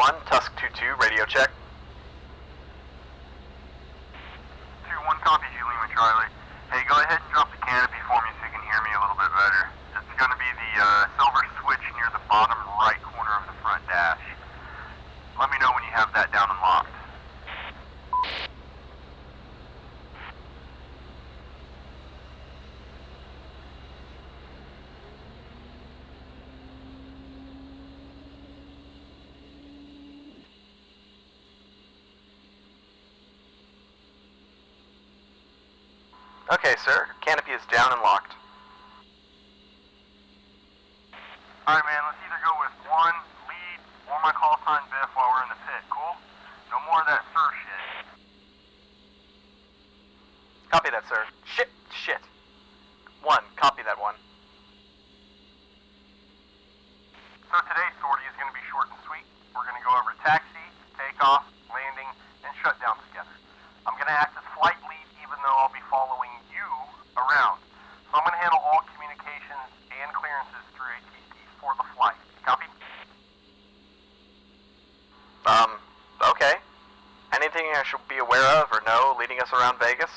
1, Tusk 2-2, radio check. 2-1, copy you, Lima Charlie. Hey, go ahead and drop the canopy for me so you can hear me a little bit better. It's going to be the silver switch near the bottom right corner of the front dash. Let me know when you have that down and locked. Okay, sir. Canopy is down and locked. Alright, man, let's either go with 1, lead, or my call sign Biff while we're in the pit, cool? No more of that sir shit. Copy that, sir. Shit. 1, copy that 1. So today's sortie is going to be short and sweet. We're going to go over taxi, takeoff, landing, and shutdown together. I'm going to act as flight lead even though I'll be following you around. So I'm going to handle all communications and clearances through ATC for the flight. Copy? Okay. Anything I should be aware of or know leading us around Vegas?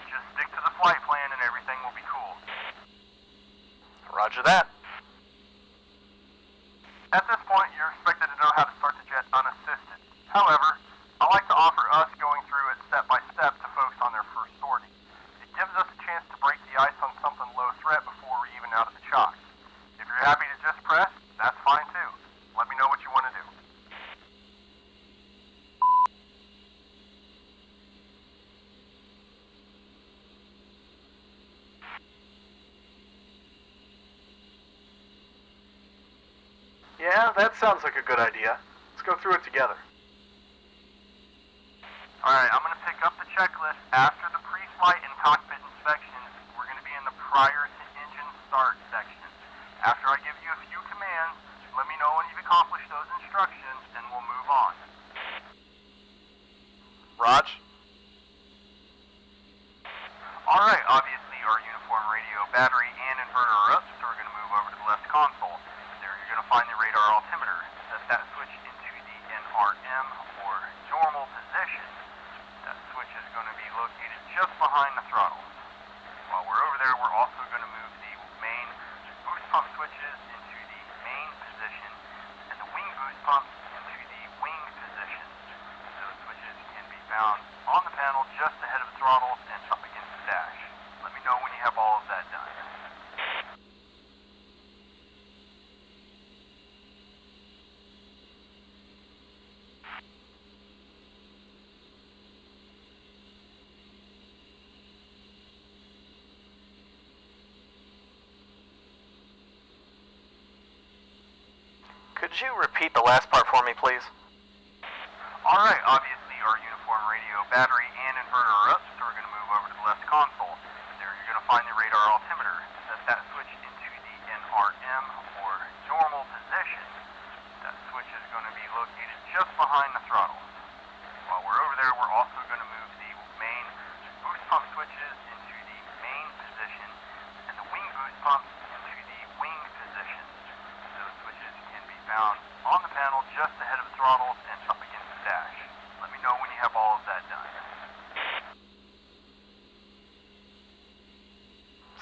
Just stick to the flight plan and everything will be cool. Roger that. At this point, you're expected to know how to start the jet unassisted. However, I like to offer us going through it step by step to folks on their first sortie. It gives us a chance to break the ice on something low threat before we're even out of the chocks. If you're happy to just press, that's fine too. Let me know what you want to do. Yeah, that sounds like a good idea. Let's go through it together. Alright, I'm going to pick up the checklist after the pre-flight and cockpit inspections. We're going to be in the prior to engine start section. After I give you a few commands, let me know when you've accomplished those instructions and we'll move on. Raj? Alright, obviously our uniform radio, battery, and inverter are up, so we're going to move over to the left console. There you're going to find the radar altimeter. Set that switch into the NRM or normal position. That switch is going to be located just behind the throttle. While we're over there, we're also going to move the main boost pump switches into the main position and the wing boost pumps into the wing position. Those switches can be found on the panel just ahead of the throttles and up against the dash. Let me know when you have all of that done. Could you repeat the last part for me, please? Alright, obviously our uniform radio, battery, and inverter are up, so we're going to move over to the left console. There you're going to find the radar altimeter. Set that switch into the NRM or normal position. That switch is going to be located just behind the throttle. While we're over there, we're also going to move the main boost pump switches into the main position and the wing boost pumps into the wing position. Those switches can be found on the panel just ahead of the throttles and up against the dash. Let me know when you have all of that done.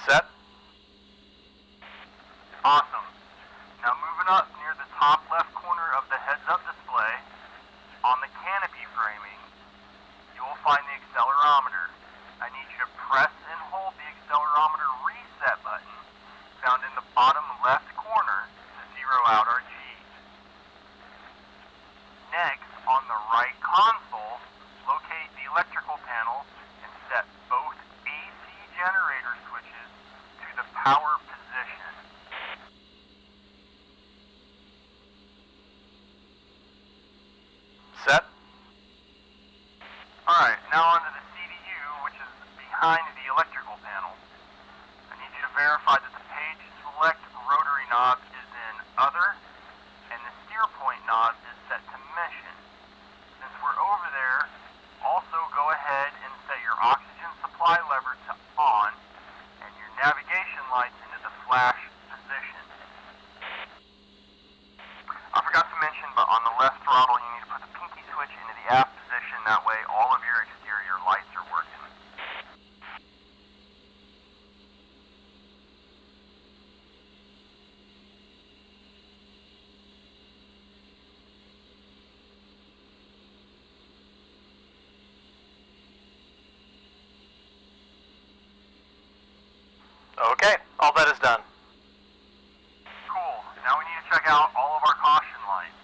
Set. Awesome. Now moving up near the top left corner of the heads-up display, on the canopy framing, you will find the accelerometer. I need you to press and hold the accelerometer reset button found in the bottom left corner to zero out our G. Next, on the right console, locate the electrical panel and set both AC generator switches to the power position. Set. Alright, now onto the CDU, which is behind the electrical panel. I need you to verify that the page select rotary knob is in other, and the steer point knob is set to mission. Since we're over there, also go ahead and set your oxygen supply lever to on, and your navigation lights into the flash position. Okay, all that is done. Cool. Now we need to check out all of our caution lights.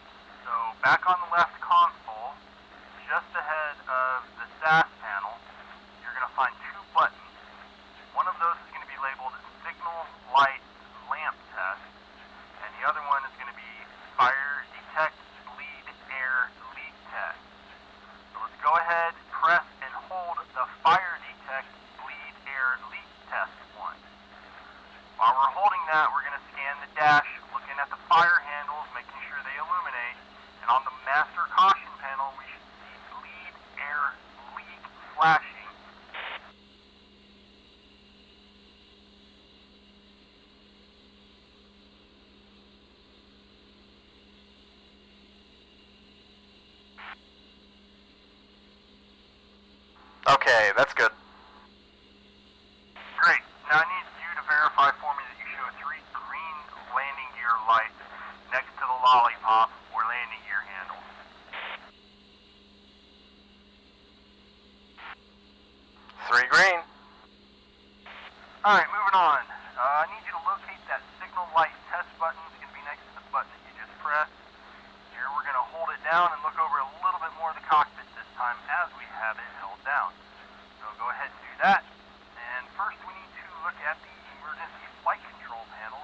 So back on the left console, just ahead of the SAS panel, you're going to find two buttons. One of those is going to be labeled Signal Light Lamp Test, and the other one is going to be Fire Detect Bleed Air Leak Test. So let's go ahead, press and hold the Fire Detect Bleed Air Leak Test one. While we're holding that, we're going to scan the dash, looking at the fire handles, making sure they illuminate, and on the master caution panel, we should see bleed air leak flashing. Okay, that's good. Great. Now I need you to verify for me that you show 3 green landing gear lights next to the lollipop or landing gear handle. 3 green. Alright, moving on. I need you to locate that signal light test button. It's going to be next to the button that you just pressed. Here we're going to hold it down and look over a little bit more of the cockpit this time as we have it held down. So go ahead and do that. And first we need to look at the emergency flight control panel,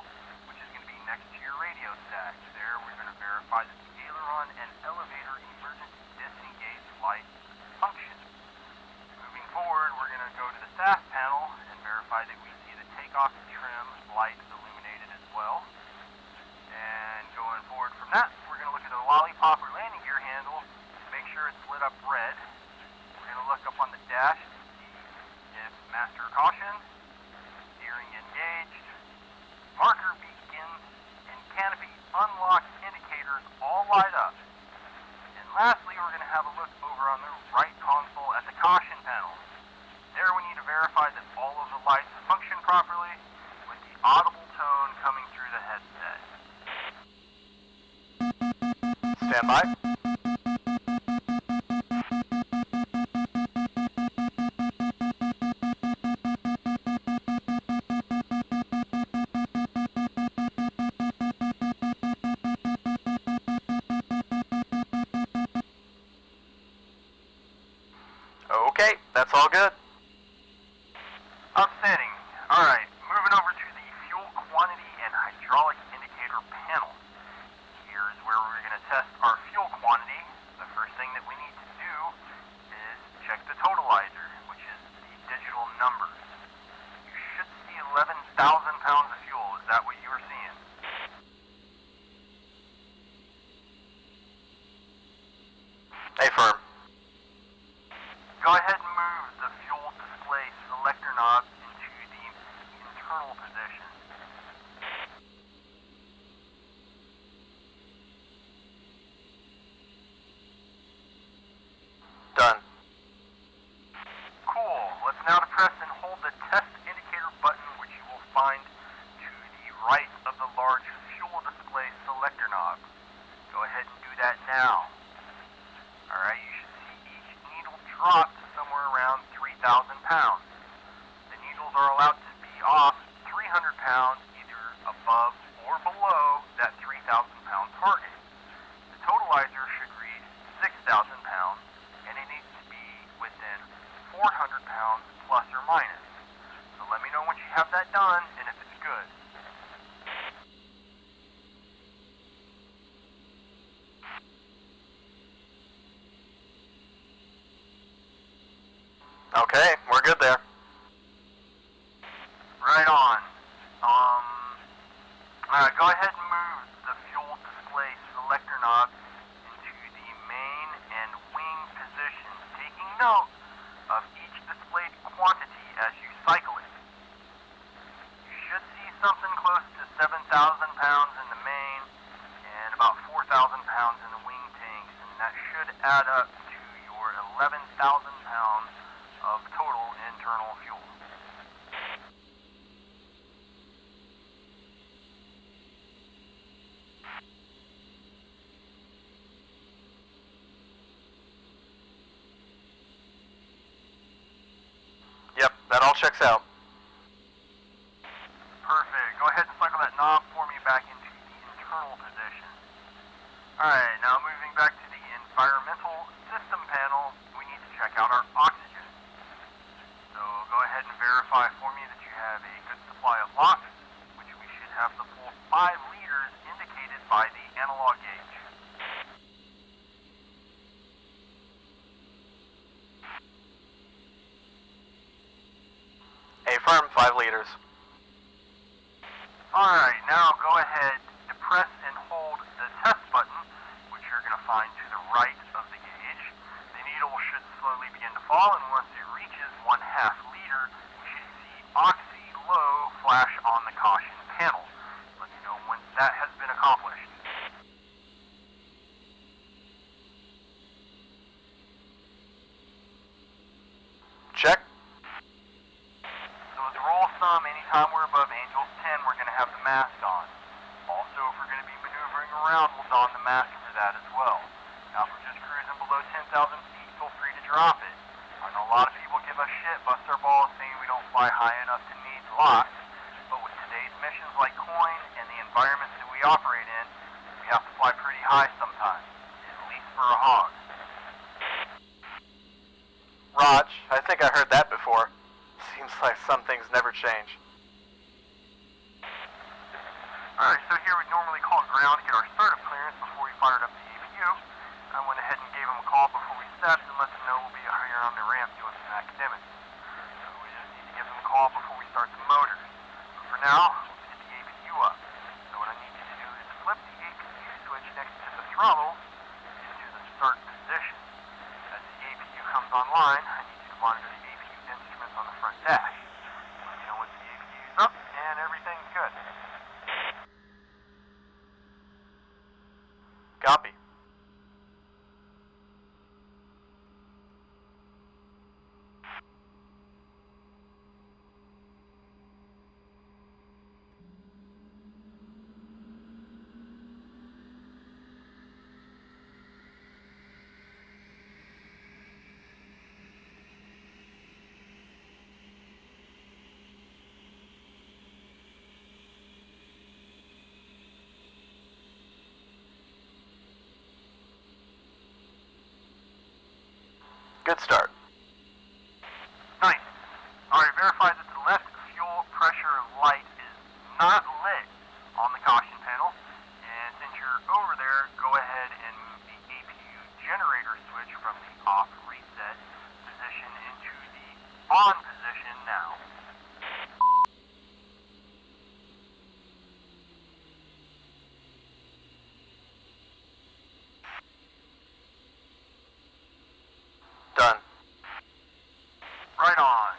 which is going to be next to your radio stack. There we're going to verify that the aileron and elevator emergency disengage lights function. Moving forward, we're going to go to the SAS panel and verify that we see the takeoff trim lights illuminated as well. And going forward from that, we're going to look at the lollipop or landing gear handle to make sure it's lit up red. We're going to look up on the dash to see if master caution, steering engaged, marker beacons, and canopy unlock indicators all light up. And lastly, we're going to have a look over on the right console at the caution panel. There we need to verify that all of the lights function properly with the audible tone coming through the headset. Stand by. Okay, that's all good. Outstanding. Alright, moving over to the fuel quantity and hydraulic indicator panel. Here's where we're going to test our fuel quantity. The first thing that we need to do is check the totalizer, which is the digital numbers. You should see 11,000 pounds of fuel. Is that what you were seeing? Affirm. Go ahead and move the fuel display selector knob into the internal position. Done. Cool. Let's now press and hold the test indicator button, which you will find to the right of the large fuel display selector knob. Go ahead and do that now. Alright, you should see each needle drop to somewhere around 3,000 pounds. The needles are allowed to be off 300 pounds, either above or below that 3,000 pound target. The totalizer should read 6,000 pounds, and it needs to be within 400 pounds plus or minus. So let me know once you have that done and if it's good. Okay, we're good there. Right on. Go ahead and move the fuel display selector knob into the main and wing positions, taking note of each displayed quantity as you cycle it. You should see something close to 7,000 pounds in the main and about 4,000 pounds in the wing tanks, and that should add up to your 11,000 pounds of total internal fuel. Yep, that all checks out. Alright, now moving back to the environmental system panel, we need to check out our oxygen. So go ahead and verify for me that you have a good supply of LOX, which we should have the full 5 liters indicated by the analog gauge. Affirm, 5 liters. Alright, now go ahead, depress and hold the test button, which you're going to find to the right of the gauge. The needle should slowly begin to fall, and once it reaches 1/2 liter, we should see oxy low flash on the caution panel. Let me know once that has been accomplished. Check. So as a rule of thumb, anytime we're above Angels 10, we're going to have the mask on. Also, if we're going to be maneuvering around, we'll don the mask for that as well. Now, if we're just cruising below 10,000 feet, feel free to drop it. I know a lot of people give us shit, bust our balls, saying we don't fly high enough to need LOX, but with today's missions like Coin and the environments that we operate in, we have to fly pretty high sometimes, at least for a hog. Raj, I think I heard that before. Seems like some things never change. Alright, so here we normally call ground to get our startup clearance before we fired up the APU. I went ahead and gave them a call before we stepped and let them know we'll be here on the ramp doing some academics. So we just need to give them a call before we start the motors. But for now, let's get the APU up. So what I need you to do is flip the APU switch next to the throttle into the start position. As the APU comes online, I need you to monitor the APU instruments on the front dash. Let me know once the APU is up and everything's good. Copy. Good start. Nice. Alright, verify that the left fuel pressure light is not lit on the caution panel. And since you're over there, go ahead and move the APU generator switch from the off reset position into the on position now. Done. Right on.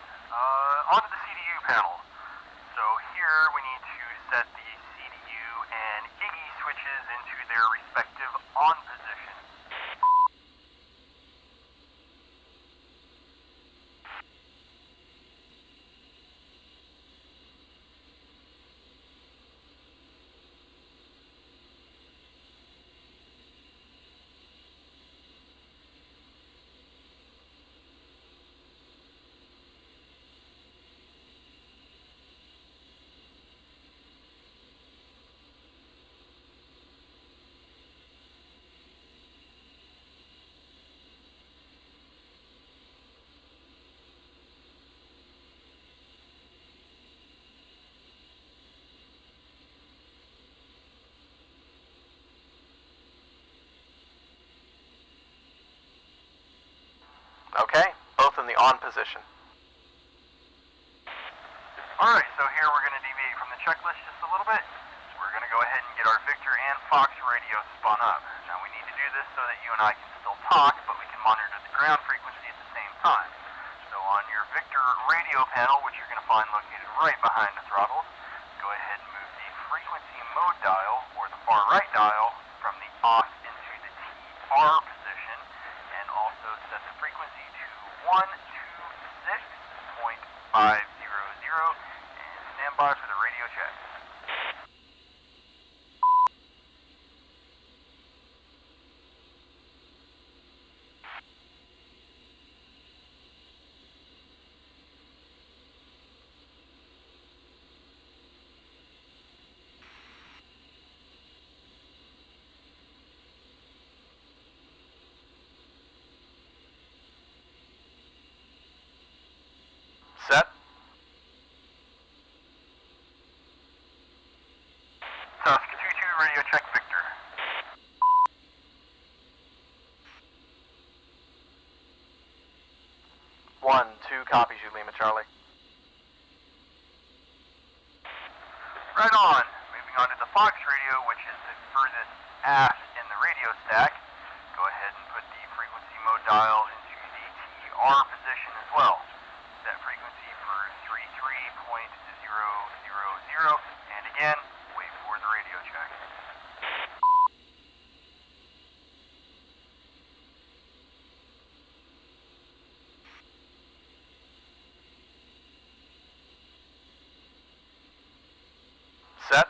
Onto the CDU panel. So here we need to set the CDU and IGE switches into their respective on position. Okay, both in the on position. Alright, so here we're going to deviate from the checklist just a little bit. We're going to go ahead and get our Victor and Fox radio spun up. Now we need to do this so that you and I can still talk, but we can monitor the ground frequency at the same time. So on your Victor radio panel, which you're going to find located right behind the throttles, go ahead and move the frequency mode dial, or the far right dial, from the off into the TR position, and also set the frequency to 126.500, and stand by for the radio check. Set. Tusk 2-2, radio check Victor. 1-2 copies you, Lima Charlie. Right on. Moving on to the Fox radio, which is the furthest aft in the radio stack. Go ahead and put the frequency mode dial into the TR position as well. Set frequency for 33.000, and again, wait for the radio check. Set.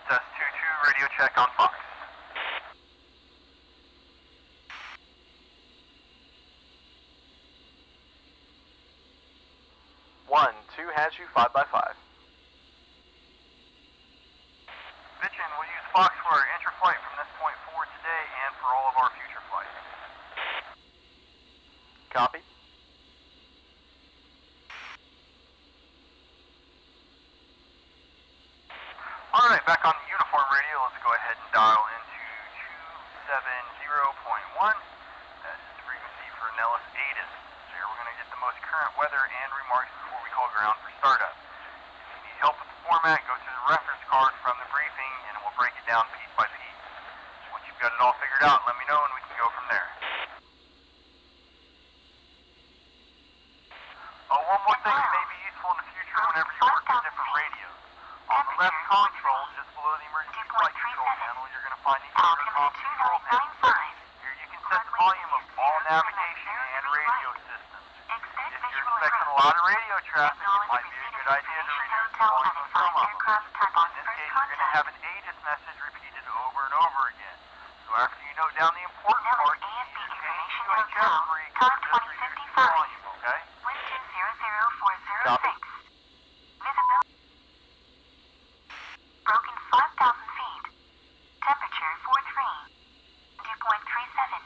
Test 2-2, radio check on Fox. One, 2 has you 5x5. Bitchin, we'll use Fox for our interflight from this point forward today and for all of our future flights. Copy. Alright, back on the uniform radio, let's go ahead and dial into 270.1. That is the frequency for Nellis ATIS. So here we're going to get the most current weather and remarks before we call ground for startup. If you need help with the format, go through the reference card from the briefing and we'll break it down piece by piece. Once you've got it all figured out, let me know and we can go from there. Oh, one more thing that may be useful in the future whenever you work with different radios. On the left console, just below the emergency flight control panel, you're going to find the intercom control panel. Here you can set the volume of all navigation and radio systems. If you're expecting a lot of radio traffic, it might be a good idea to reduce the volume of some of them. In this case, you're going to have an ATIS message repeated over and over again. So after you note down the important parts, you need to change to a chest break or just reduce the volume, okay? Copy. Visibility broken 5,000 feet. Temperature 43. Dew point 37.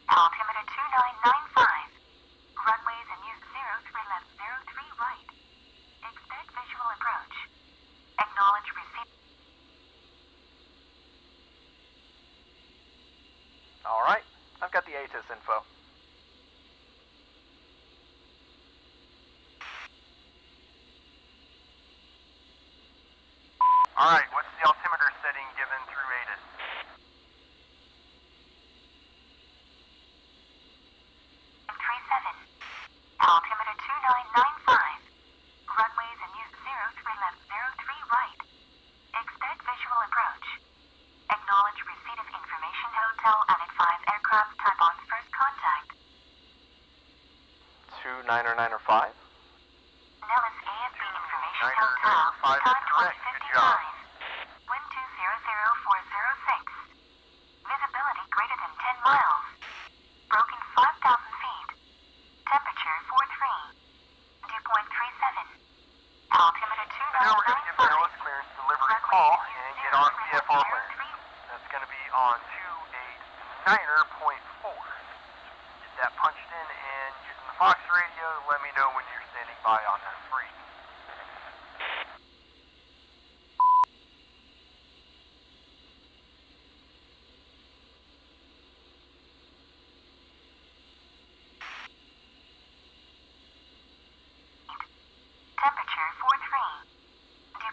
Altimeter 2995. Runways in use 03 left, 03 right. Expect visual approach. Acknowledge receipt. Alright, I've got the ATIS info. Alright, what's the altimeter setting given through ATIS? 37. Altimeter 2995. Runways in use 03 left, 03 right. Expect visual approach. Acknowledge receipt of information. Hotel Unit 5 aircraft type on first contact. 2 9 or 9 or 5? Nellis ASB information. Niner, Hotel niner, 5 is type correct. Good job. 159. Wind 200406. Visibility greater than 10 miles. Broken 5,000 feet. Temperature 43. Dew point 37. Altimeter So now we're going to give the 2995. Nellis clearance delivery call and get our CFR clearance. That's going to be on 289.4. Get that punched in and using the Fox radio, let me know when you're standing by on that free. Temperature 43. Dew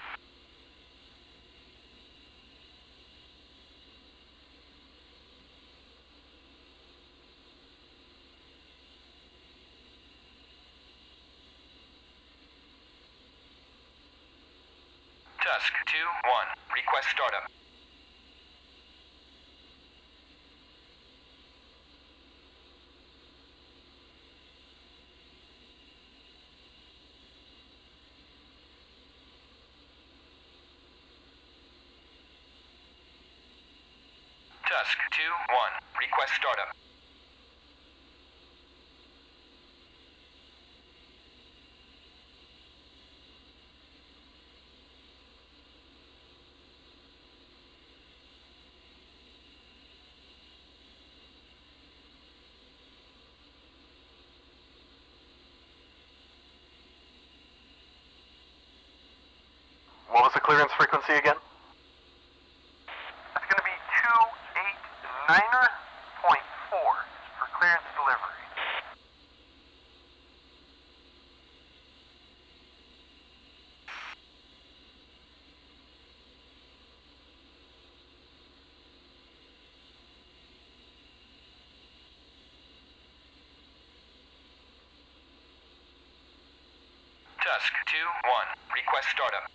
Tusk 2-1. Request startup. Tusk 2-1. Request startup. What was the clearance frequency again? That's going to be 289.4 for clearance delivery. Tusk 2-1. Request startup.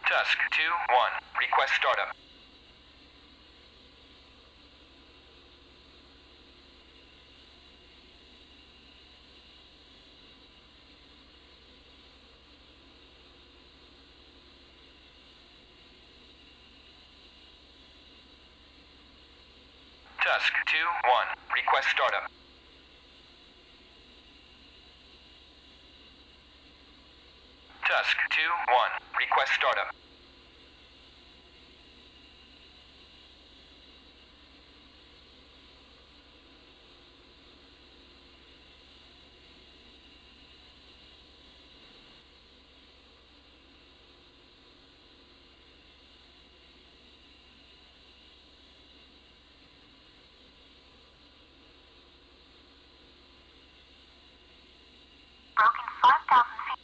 Tusk 2-1. Request startup. Tusk 2-1. Request startup. Tusk 2-1. Request startup. Broken 5,000 feet.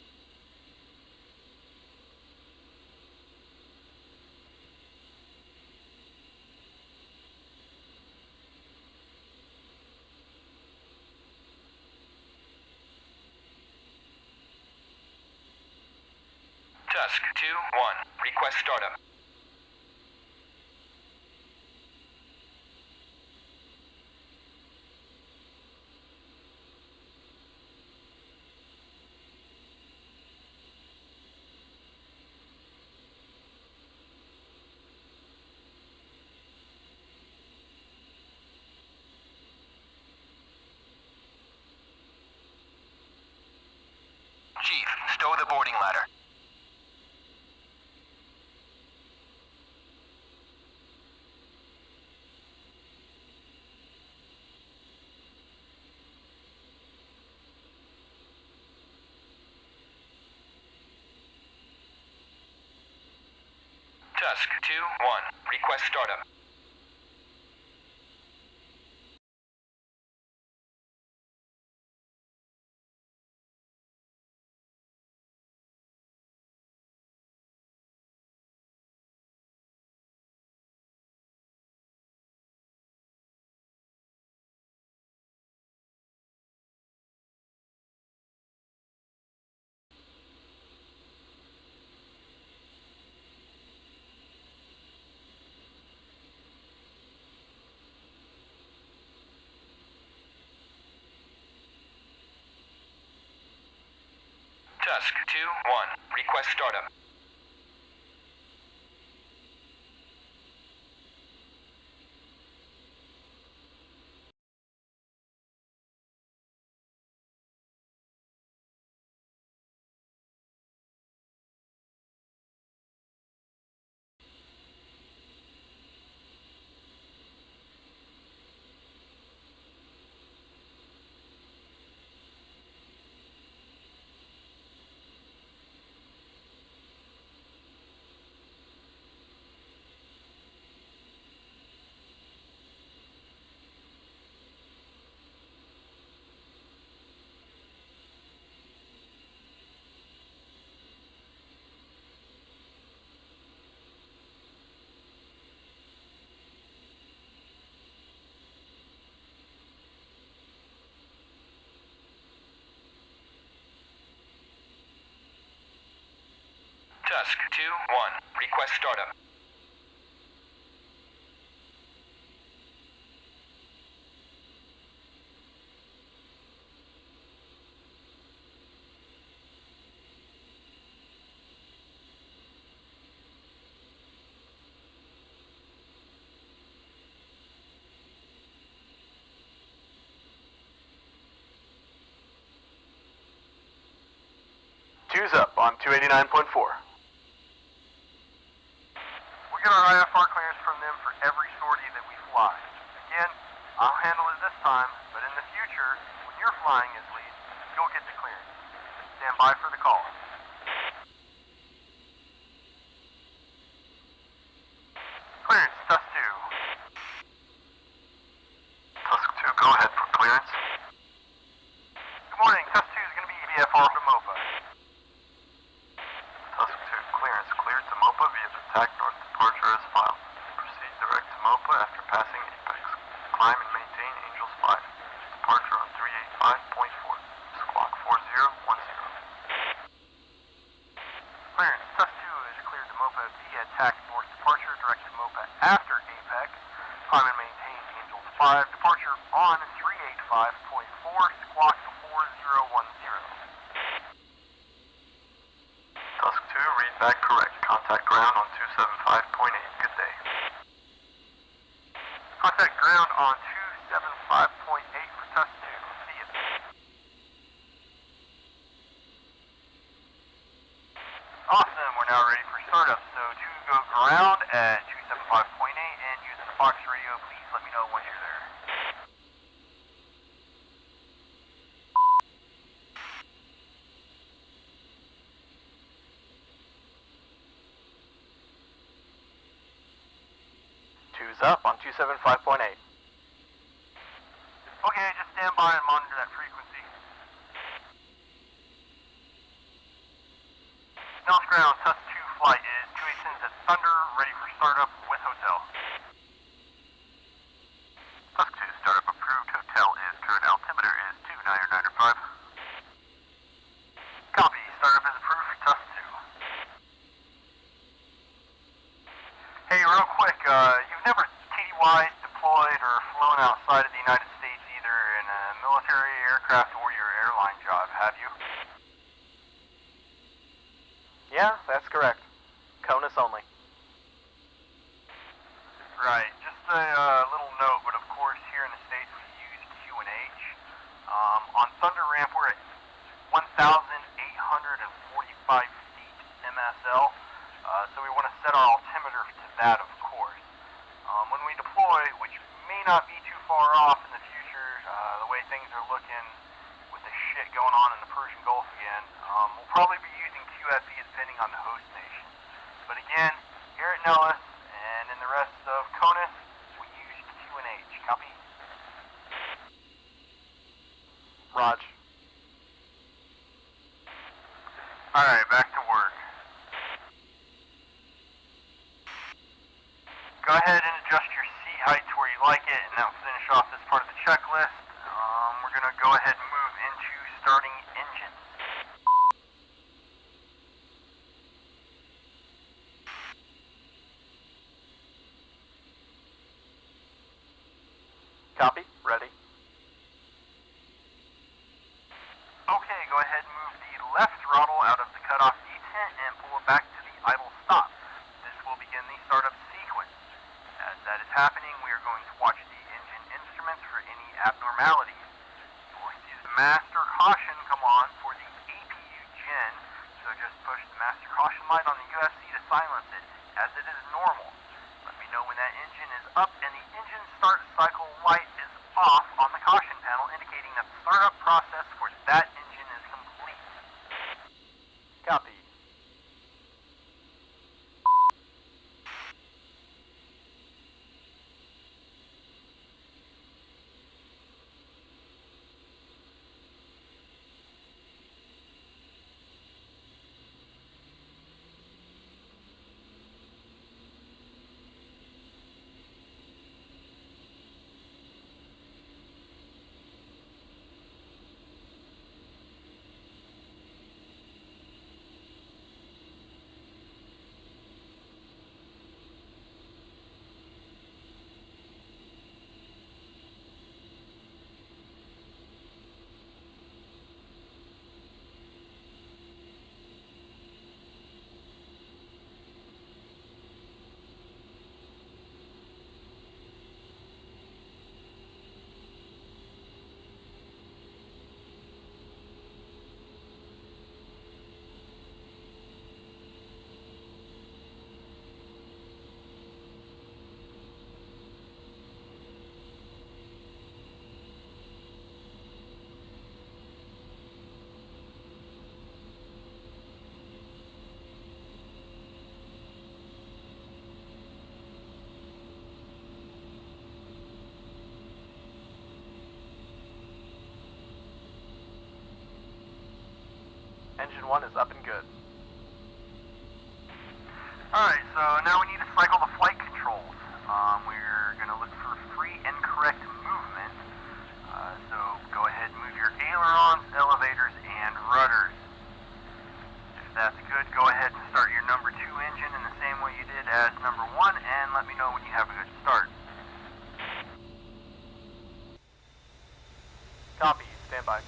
Tusk 2-1. Request startup. Chief, stow the boarding ladder. Tusk 2-1. Request startup. Tusk 2-1. Request startup. Tusk 2-1. Request startup. Two's up on 289.4. We get our IFR clearance from them for every sortie that we fly. Again, I'll handle it this time, but in the future, when you're flying as lead, you'll get the clearance. Stand by for the call. Clearance, Tusk 2. Tusk 2, go ahead for clearance. Good morning, Tusk 2 is going to be VFR to MOPA. Tusk 2, clearance cleared to MOPA via the TAC North departure as filed. Proceed direct to MOPA after passing Apex. Climb and maintain Angels 5. Departure on 385.4. Squawk 4010. Clearance, Tusk 2 is cleared to MOPA via TAC North departure direct to MOPA after Apex. Climb and maintain Angels 5. Departure on 385.4. Squawk 4010. Tusk 2, read back correct. Contact ground on 275.8. Good day. Contact ground on 275.8 for Tusk 2. See you. Awesome, we're now ready for startup. So to go ground at 275.8 and using the Fox radio, please let me know once you're there. Two's up on 275.8. Okay, just stand by and monitor that frequency. Nels ground, Tusk 2 flight is 2 at Thunder, ready for startup with hotel. Tusk 2, startup approved. Hotel is current altimeter is 299.5. Copy, startup is approved for Tusk 2. Hey, real quick, you've never TDY deployed or flown outside of the United States either in a military aircraft or your airline job, have you? Yeah, that's correct. CONUS only. Right, just a little note, but of course here in the States we use Q&H. On Thunder Ramp we're at 1,845 feet MSL, so we want to set our altimeter to that, of course. When we deploy, which may not be too far off in the future, the way things are looking with the shit going on in the Persian Gulf again, we'll probably be using QFE depending on the host nation. But again, here at Nellis and in the rest of CONUS, we use Q&H. Copy? Raj. Alright, back to work. Go ahead and adjust your seat height to where you like it, and that'll finish off this part of the checklist. We're going to go ahead and move into starting engine. Copy. Ready. Okay, go ahead and move the left throttle out of the cutoff detent and pull it back to the idle stop. This will begin the startup sequence. As that is happening, we are going to watch the engine instruments for any abnormalities. You will see the master caution come on for the APU gen, so just push the master caution light on the UFC to silence it, as it is normal. Let me know when that engine is up and the engine start cycle light is off on the caution panel, indicating that the startup process for that engine is complete. Copy. engine 1 is up and good. Alright, so now we need to cycle the flight controls. We're going to look for free and correct movement. So go ahead and move your ailerons, elevators, and rudders. If that's good, go ahead and start your number 2 engine in the same way you did as number 1, and let me know when you have a good start. Copy. Stand by.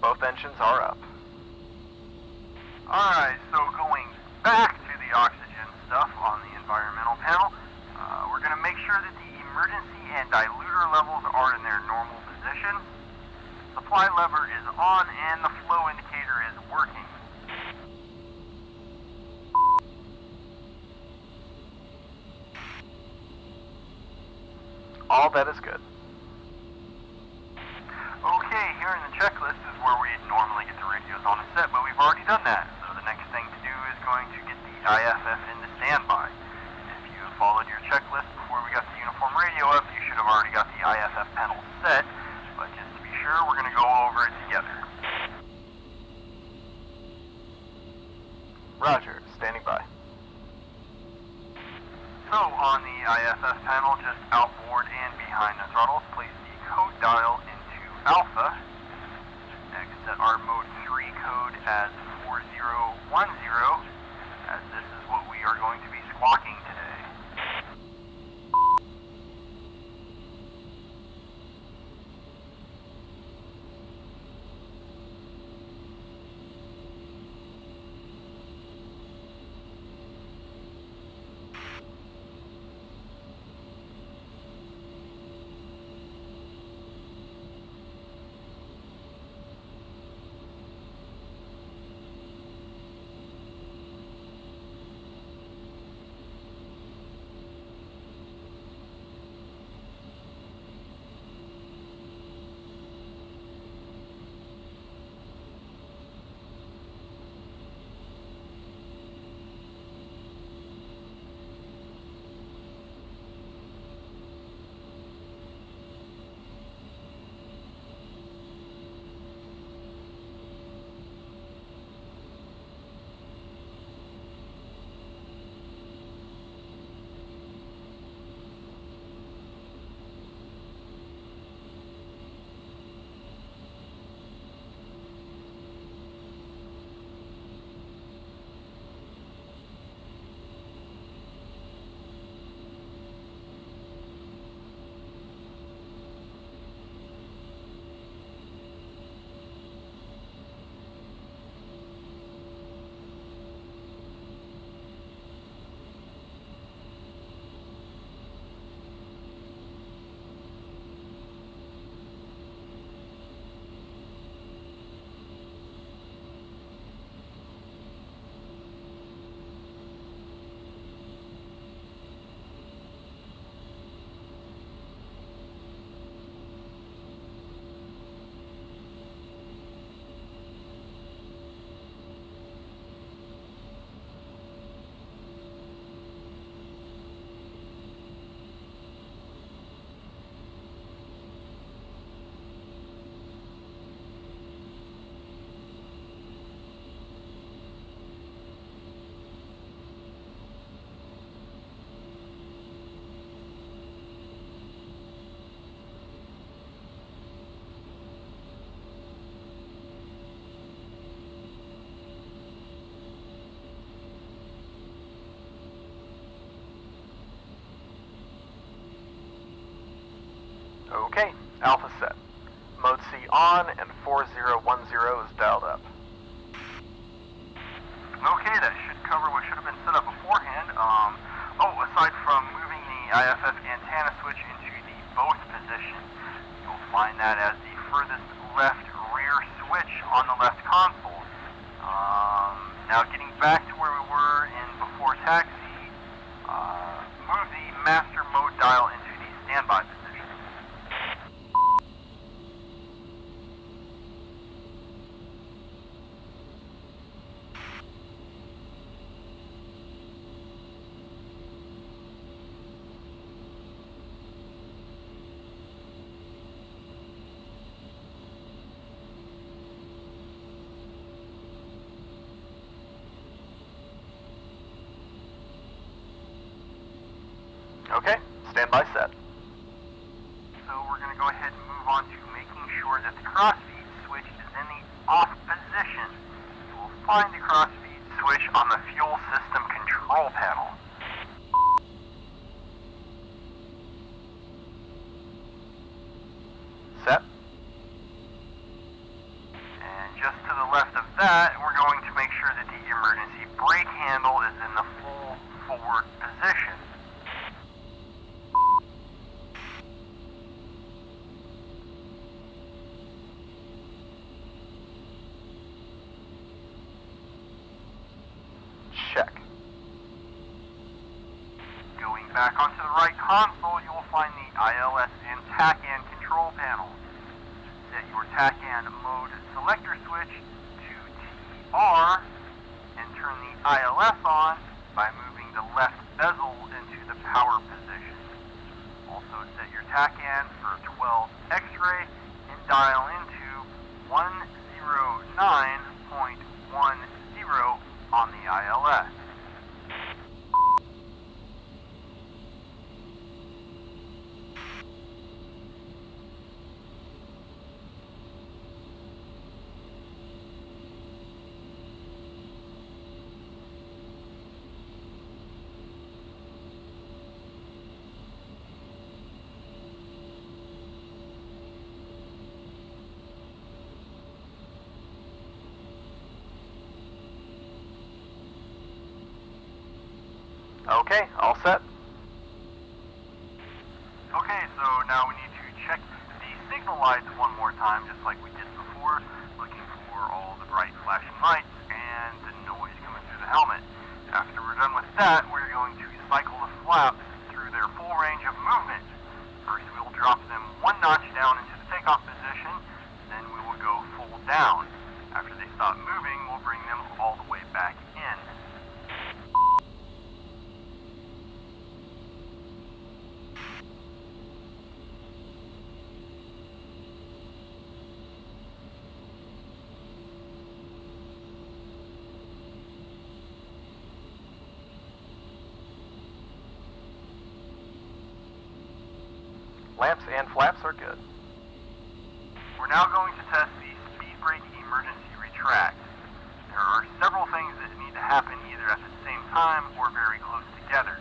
Both engines are up. Alright, so going back to the oxygen stuff on the environmental panel, we're going to make sure that the emergency and diluter levels are in their normal position. Supply lever is on and the flow indicator is working. All that is good. Okay, here in the checklist is where we normally get the radios on the set, but we've already done that. So the next thing to do is going to get the IFF into standby. If you have followed your checklist before we got the uniform radio up, you should have already got the IFF panel set, but just to be sure, we're going to go over it together. Roger. Standing by. So on the IFF panel, just outboard and behind the throttles, place the code dial into Alpha. Next, set our mode 3 code as 4010, as this is what we are going to be squawking today. Okay, Alpha set. Mode C on and 4010 is dialed up. Okay, that should cover what should have been set up beforehand. Aside from moving the IFF antenna switch into the both position, you'll find that as the furthest left rear switch on the left console. Now getting back to where we were in before taxi, move the master mode dial into the standby position. Okay, standby set. So we're going to go ahead and move on to making sure that the crossfeed switch is in the off position. You will find the crossfeed switch on the fuel system control panel. Set. And just to the left of that, we're going to make sure that the emergency brake handle is in the full forward position. Check. Going back onto the right console, you will find the ILS and TACAN control panel. Set your TACAN mode selector switch to TR and turn the ILS on by moving the left bezel into the power position. Also set your TACAN for 12 X-ray and dial into 109.10 on the ILS. Okay, all set. Okay, so now we need to check the signal lights one more time, just like we did before, looking for all the bright flashing lights and the noise coming through the helmet. After we're done with that, we're going to cycle the flaps through their full range of movement. First, we will drop them one notch down into the takeoff position, then we will go full down. After they stop moving, we'll bring them all the way back in. Lamps and flaps are good. We're now going to test the speed brake emergency retract. There are several things that need to happen either at the same time or very close together.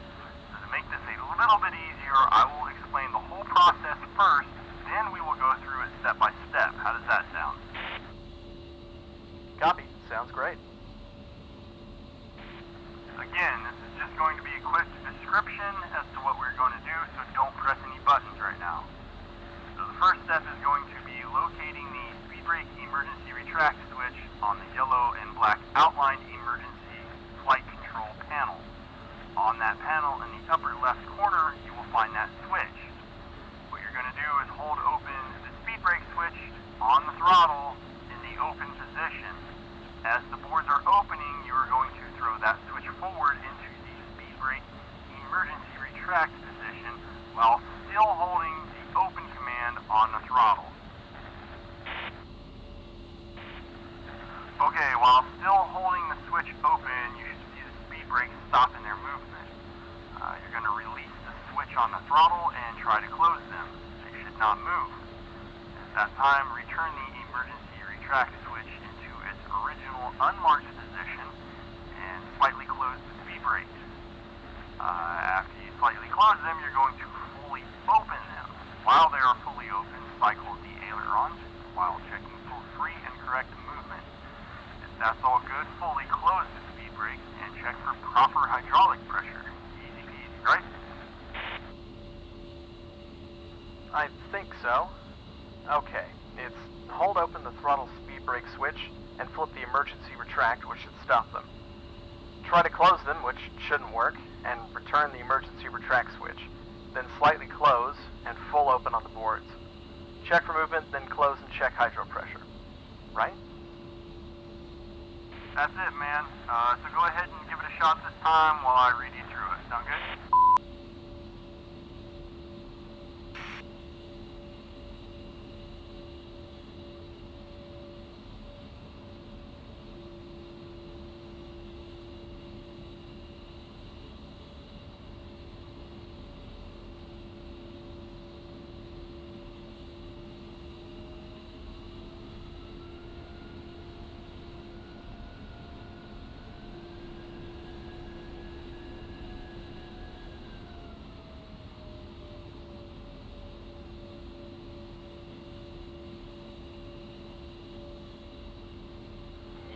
So to make this a little bit easier, I will explain the whole process first, then we will go through it step by step. How does that sound? Copy. Sounds great. Again, this is just going to be a quick description as to what we're going to do, so don't press any buttons right now. So the first step is going to be locating the speed brake emergency retract switch on the yellow and black outlined emergency flight control panel. On that panel in the upper left corner, you will find that switch. What you're going to do is hold open the speed brake switch on the throttle in the open position. As the boards are opening, you are going to throw that switch forward into the speed brake emergency retract position while still holding the open command on the throttle. Okay, while still holding the switch open, you should see the speed brakes stop in their movement. You're going to release the switch on the throttle and try to close them. They should not move. At that time, return the emergency retract switch into its original unmarked position and slightly close the speed brakes. After you slightly close them, you're going to fully open them. While they are fully open, cycle the ailerons while checking for free and correct movement. If that's all good, fully close the speed brakes and check for proper hydraulic pressure. Easy peasy, right? I think so. Okay, it's hold open the throttle speed brake switch and flip the emergency retract, which should stop them. Try to close them, which shouldn't work, and return the emergency retract switch. Then slightly close and full open on the boards. Check for movement, then close and check hydro pressure. Right? That's it, man. So go ahead and give it a shot this time while I read you through it. Sound good?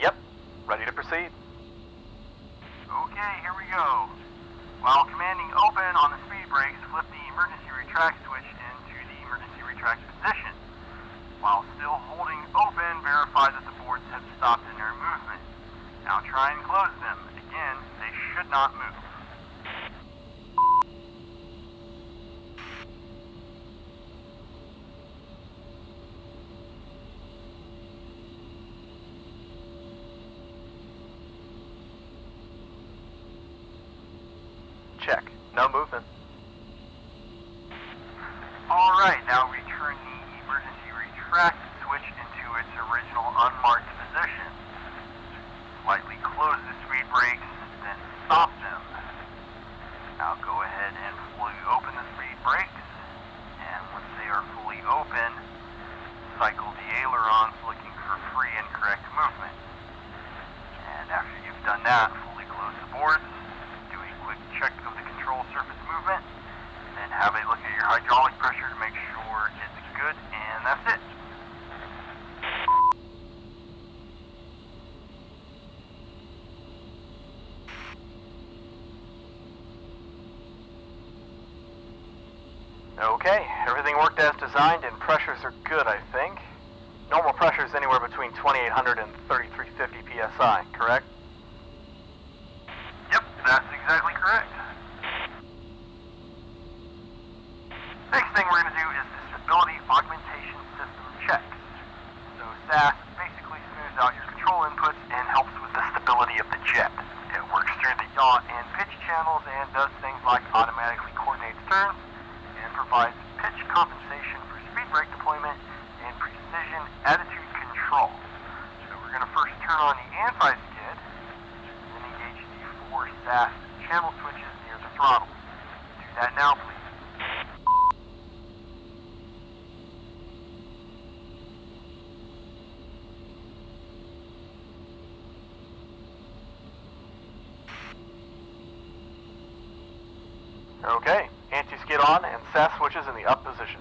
Yep, ready to proceed. Okay, here we go. While commanding open on the speed brakes, flip the emergency retract switch into the emergency retract position. While still holding open, verify that the boards have stopped in their movement. Now try and close them. Again, they should not move. Check. No movement. Alright, now return the emergency retract switch into its original unmarked position. Slightly close the speed brakes, then stop them. Now go ahead and fully open the speed brakes, and once they are fully open, cycle the ailerons looking for free and correct movement. And after you've done that, fully close the boards, do a quick check of the control surface movement, then have a look at your hydraulic pressure to make sure it's good, and that's it. Okay, everything worked as designed and pressures are good, I think. Normal pressure is anywhere between 2800 and 3350 psi, correct? Yep, that's exactly correct. Next thing we're going to do is the stability augmentation system checks. So SAS basically smooths out your control inputs and helps with the stability of the jet. It works through the yaw and pitch channels and does things like automatically coordinates turns and provides pitch compensation for speed brake deployment and precision attitude control. So we're going to first turn on the anti-skid, then engage the 4 SAS channel switches near the throttle. Do that now, please. Okay, anti-skid on and SAS switches in the up position.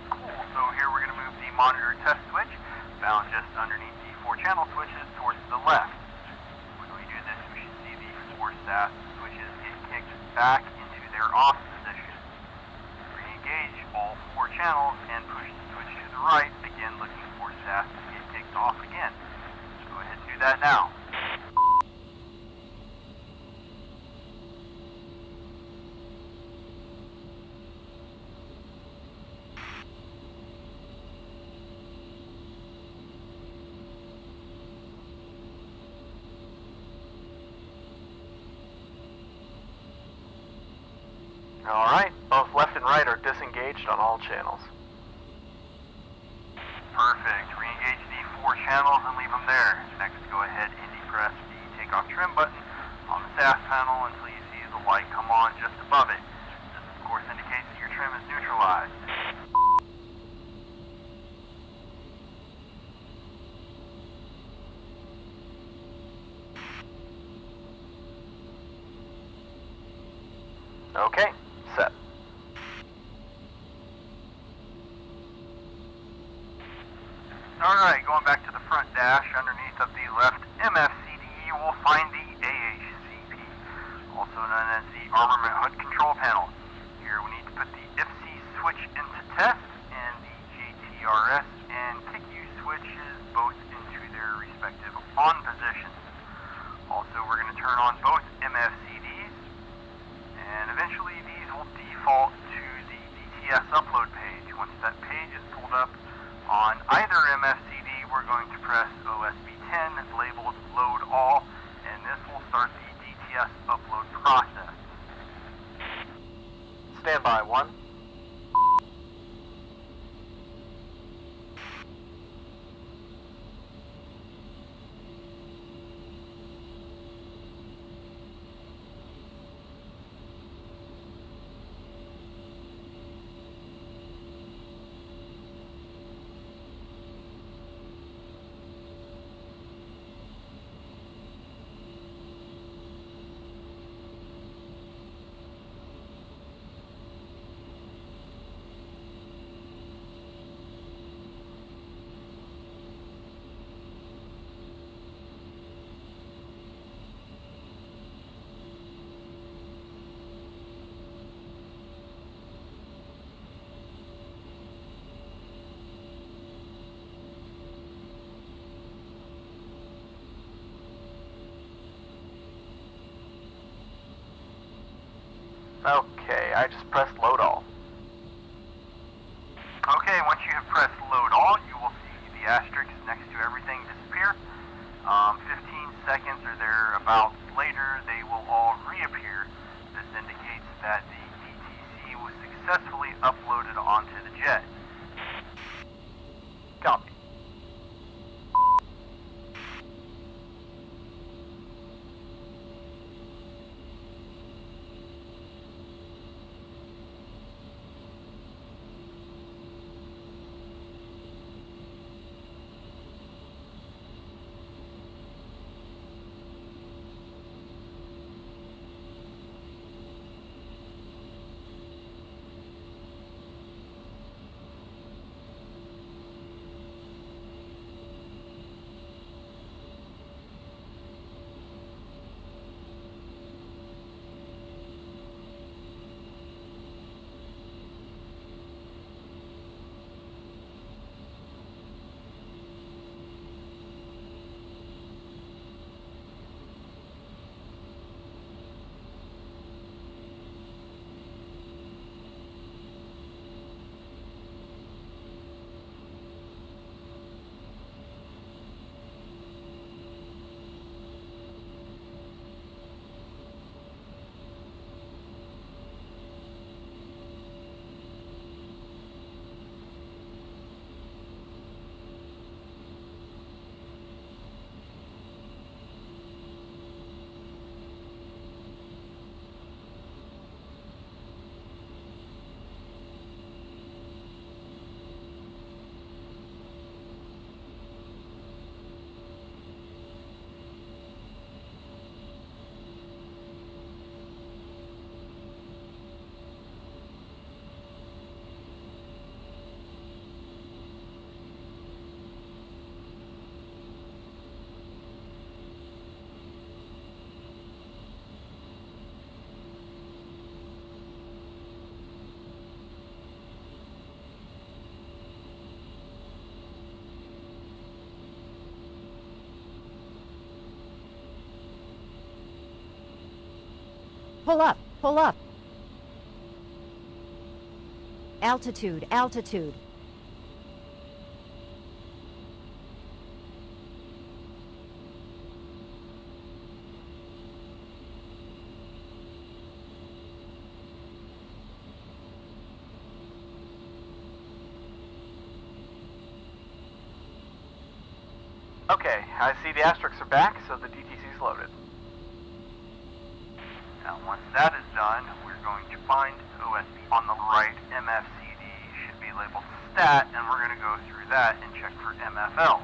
Cool, so here we're going to move the monitor test switch, found just underneath the 4 channel switches towards the left. When we do this, we should see the 4 SAS switches get kicked back into their off position. Re-engage all 4 channels and push the switch to the right, again looking for SAS to get kicked off again. Go ahead and do that now. Alright, both left and right are disengaged on all channels. Perfect. Re-engage the 4 channels and leave them there. Next, go ahead and depress the takeoff trim button on the SAS panel until you see the light come on just above it. This, of course, indicates that your trim is neutralized. Okay, set. Alright, going back to the front dash, underneath of the left MFCD, you will find the AHCP, also known as the Armament HUD Control Panel. Here we need to put the IFC switch into test, and the JTRS and PCIe switches both into their respective on positions. Also, we're going to turn on both MFCDs, and eventually these will default to the DCS upload page. Once that page is pulled up on either MFCD, we're going to press OSB 10 labeled Load All, and this will start the DTS upload process. Standby 1. Okay, I just pressed load all. Okay, once you have pressed Load All, you will see the asterisks next to everything disappear. 15 seconds or thereabouts later, they will all reappear. This indicates that the DTC was successfully uploaded onto the jet. Copy. Pull up, pull up. Altitude, altitude. Okay, I see the asterisks are back, so the DTC's loaded. Now, once that is done, we're going to find OSB on the right. MFCD should be labeled stat, and we're going to go through that and check for MFL.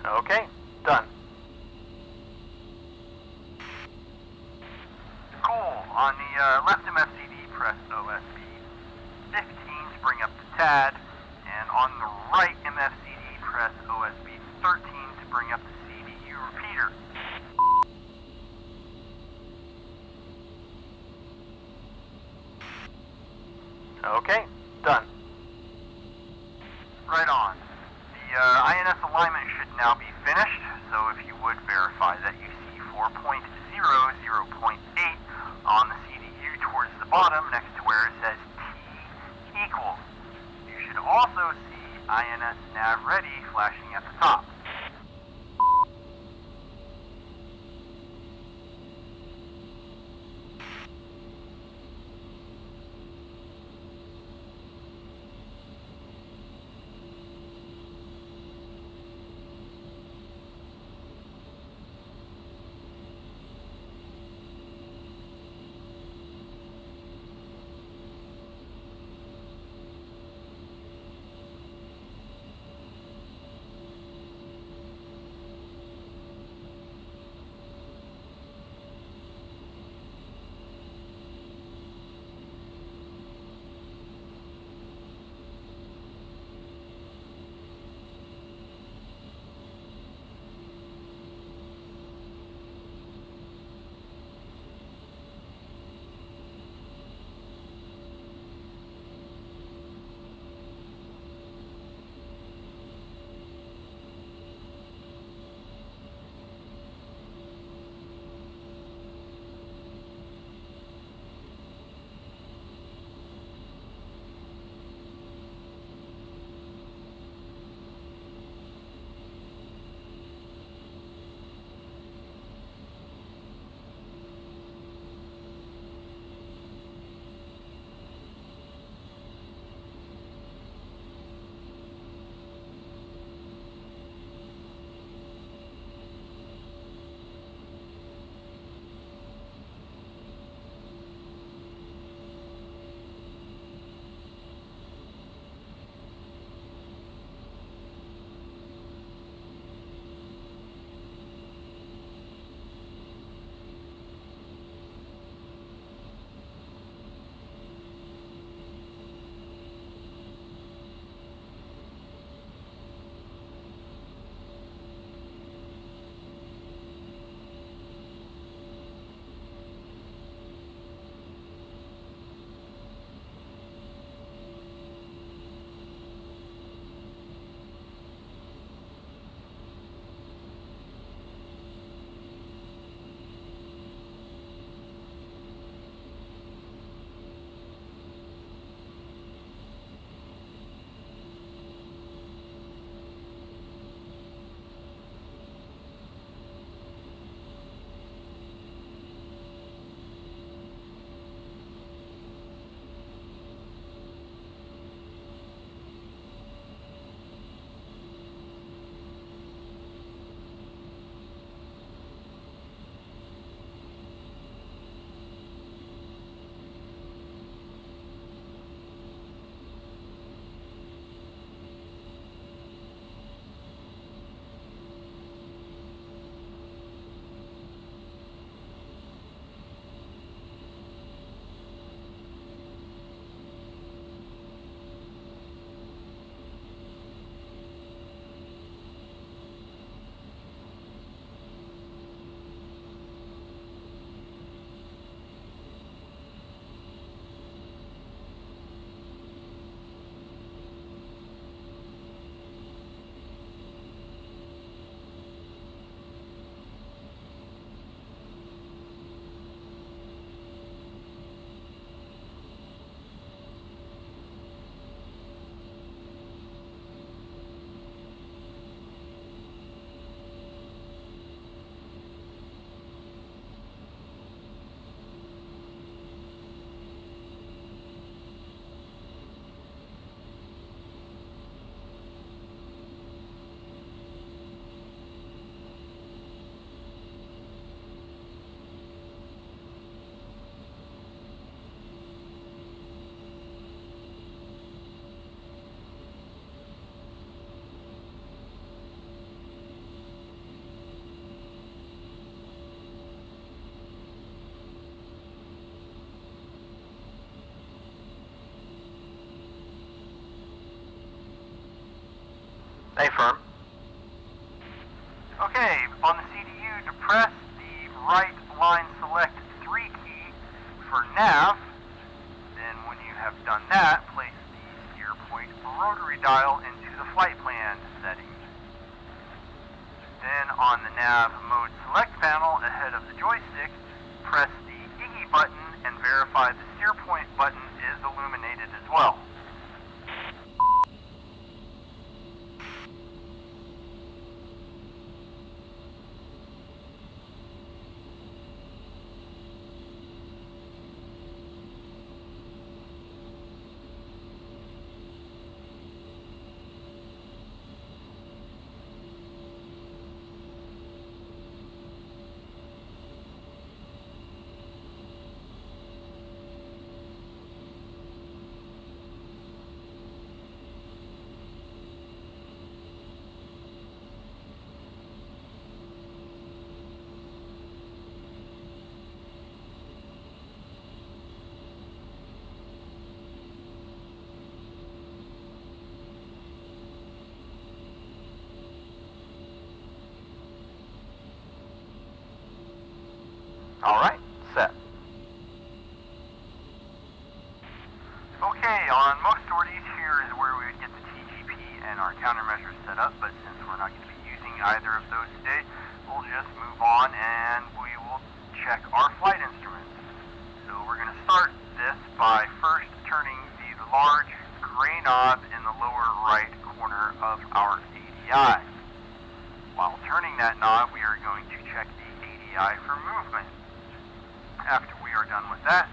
Okay, done. Cool. On the left MFCD, press OSB 15 to bring up the TAD, and on the right MFCD, press OSB 13 to bring up the CDU repeater. Okay, done. Right on. The INS alignment should now be finished, so if you would verify that you see 4.0, 0.8 on the CDU towards the bottom next to where it says T equals. You should also see INS nav ready flashing at the top. Affirm. Okay, on the CDU, depress the right line select 3 key for nav. Then when you have done that, place the steer point rotary dial into the flight plan settings. Then on the nav mode select panel ahead of the joystick, press the IGE button and verify the steer point button is illuminated as well. Alright, set. Okay, on most sorties, here is where we would get the TGP and our countermeasures set up, but since we're not going to be using either of those today, we'll just move on and we will check our flight instruments. So we're going to start this by first turning the large gray knob in the lower right corner of our ADI. While turning that knob, we are going to check the ADI for movement. After we are done with that,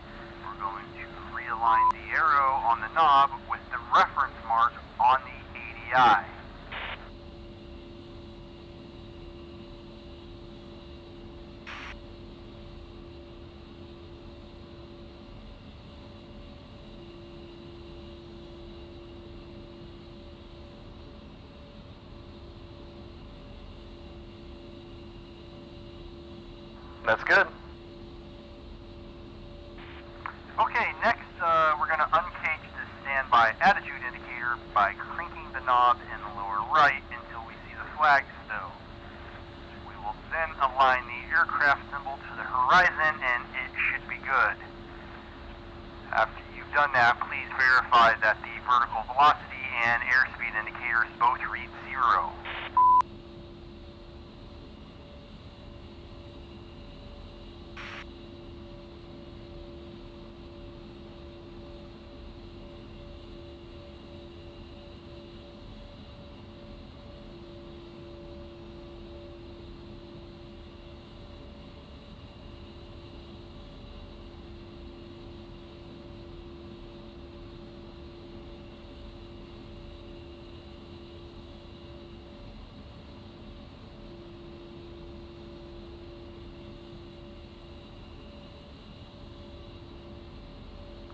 we're going to realign the arrow on the knob with the reference mark on the ADI. That's good. Okay, next we're going to uncage the standby attitude indicator by cranking the knob in the lower right until we see the flag stow. We will then align the aircraft symbol to the horizon and it should be good. After you've done that, please verify that the vertical velocity and airspeed indicators both read 0.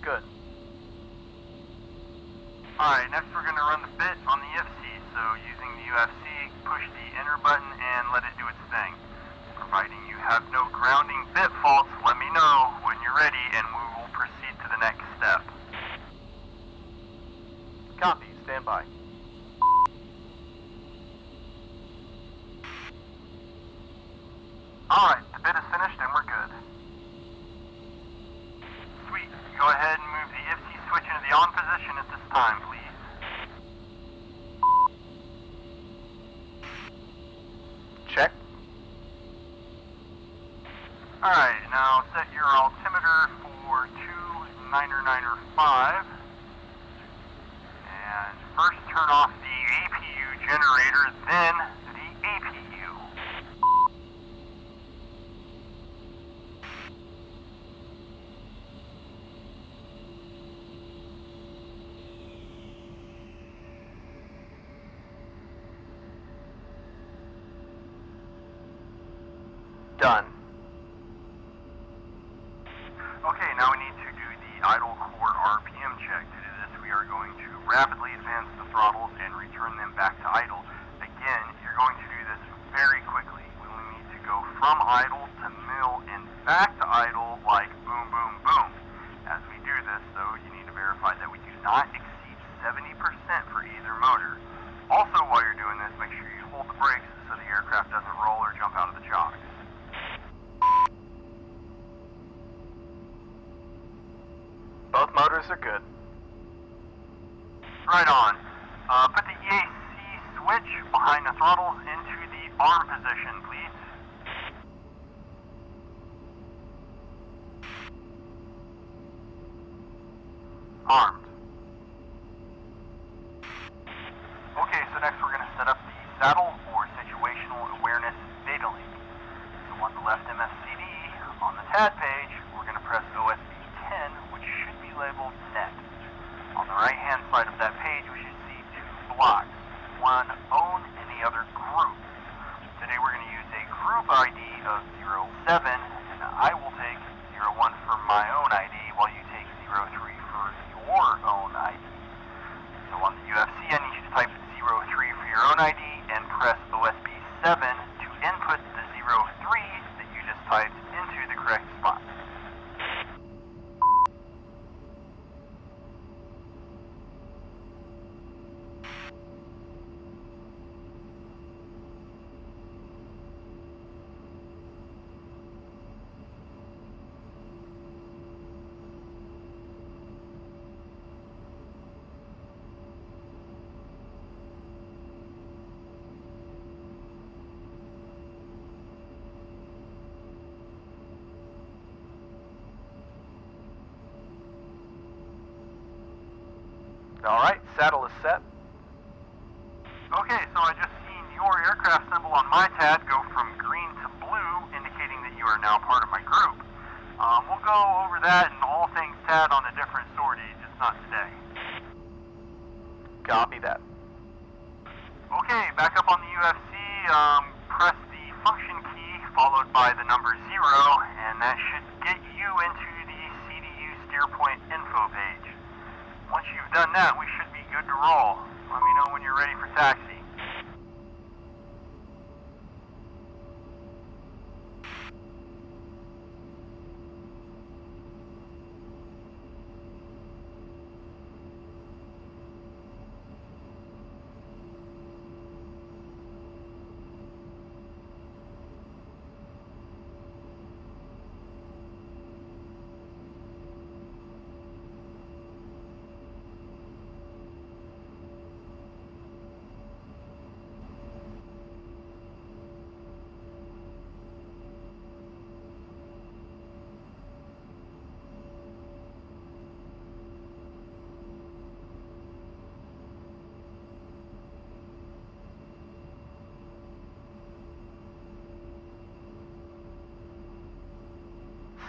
Good. Alright, next we're going to run the bit on the FC. So using the UFC, push the enter button and let it do its thing. Providing you have no grounding bit faults, let me know when you're ready and we will proceed to the next step. Copy, stand by. Alright, the bit is finished and we're good. Sweet, go ahead and move the FC switch into the on position at this time, please. Check. Alright, now set your altimeter for 2995. And first turn off the APU generator, then the APU. Done. Okay, now we need to do the idle core RPM check. To do this, we are going to rapidly advance the throttles and return them back to idle. Again, you're going to do this very quickly. We will need to go from idle to mill and back to idle like boom, boom, boom. As we do this, though, you need to verify that we do not exceed 70% for either motor. Also, while you're doing brakes so the aircraft doesn't roll or jump out of the chocks. Both motors are good. Right on. Put the EAC switch behind the throttle into the arm position, please. Armed. Okay, so next we're going to set up the saddle or situational awareness data link. So on the left MFCD, on the TAD page, we're going to press OSB 10, which should be labeled net. On the right-hand side of that page, we should see two blocks. One, own any other group. Today we're going to use a group ID of 07, and I will take 01 for my own ID, while you take 03 for your own ID. So on the UFC, I need you to type 03 for your own ID, and press OSB 7 to input the 03 that you just typed into the correct spot. Alright, saddle is set. Okay, so I just seen your aircraft symbol on my TAD go from green to blue, indicating that you are now part of my group. We'll go over that and all things TAD on a different sortie, just not today. Copy that. Okay, back up on the UFC, press the function key followed by the number 0, and that should get you into the CDU steer point info page. Once you've done that, we should be good to roll. Let me know when you're ready for taxi.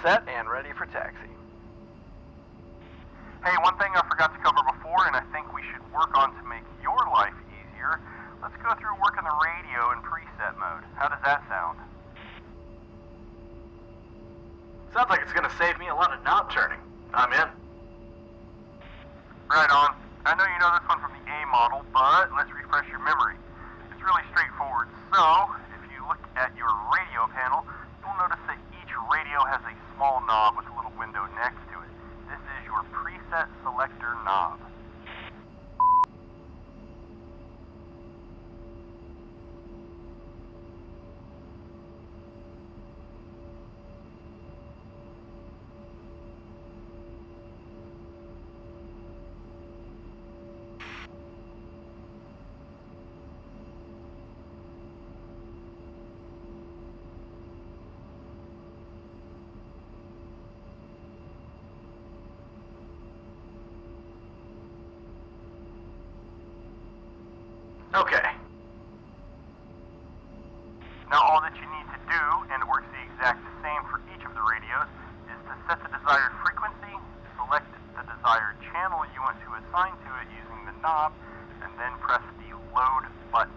Set and ready for taxi. Hey, one thing I forgot to cover before, and I think we should work on to make your life easier. Let's go through working the radio in preset mode. How does that sound? Sounds like it's gonna save me a lot of knob turning. I'm in. Right on. I know you know this one from the A model, but let's refresh your memory. It's really straightforward. So, if you look at your radio panel, you'll notice that each radio has a small knob with a little window next to it. This is your preset selector knob. Okay. Now all that you need to do, and it works the exact same for each of the radios, is to set the desired frequency, select the desired channel you want to assign to it using the knob, and then press the load button.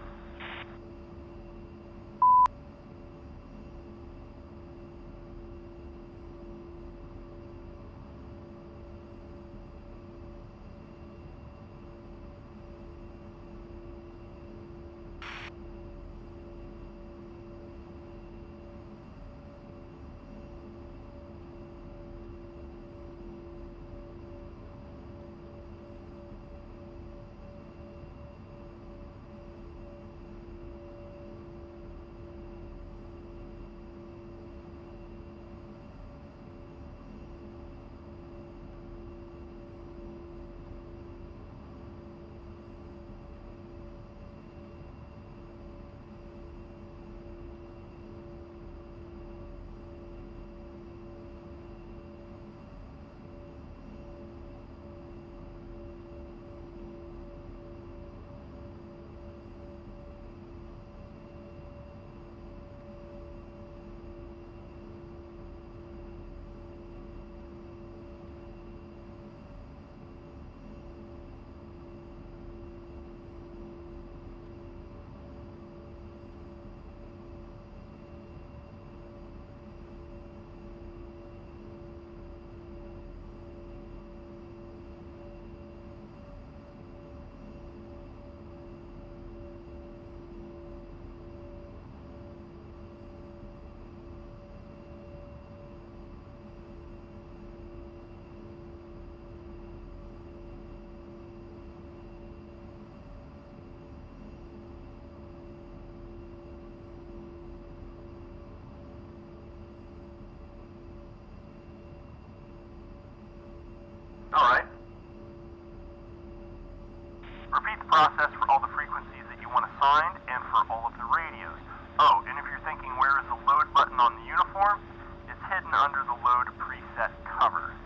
process for all the frequencies that you want assigned and for all of the radios. Oh, and if you're thinking where is the load button on the uniform, it's hidden under the load preset cover.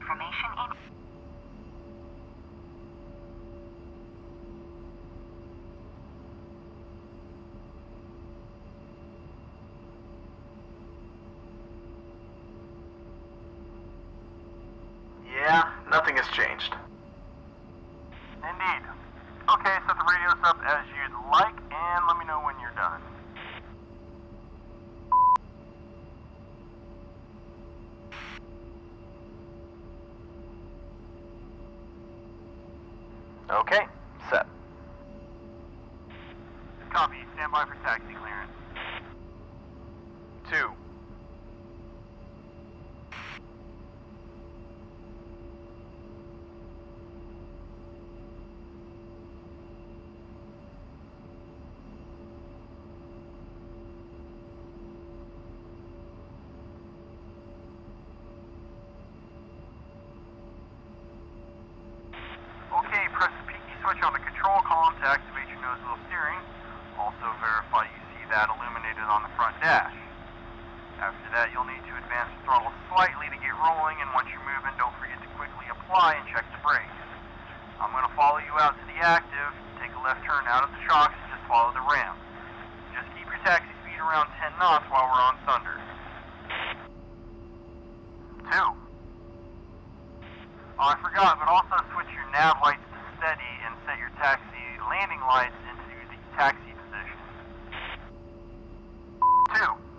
Information in. Yeah, nothing has changed. Indeed. Okay, set the radios up as you'd like, and let me know when you're done. Okay, set. Copy. Stand by for taxi clearance. 2. Okay, press the PE switch on the control column to activate your nose wheel steering. Also verify you see that illuminated on the front dash. After that, you'll need to advance the throttle slightly to get rolling, and once you're moving, don't forget to quickly apply and check the brakes. I'm going to follow you out to the active, take a left turn out of the shocks, and just follow the ramp. Just keep your taxi speed around 10 knots while we're on thunder. 2. Oh, I forgot, but also switch your nav lights to steady and set your taxi landing lights into the taxi position. 2.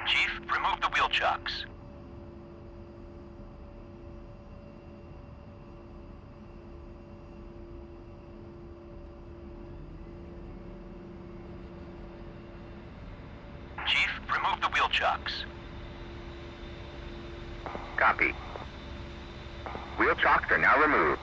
Chief, remove the wheel chocks. Chief, remove the wheel chocks. Copy. Wheel chocks are now removed.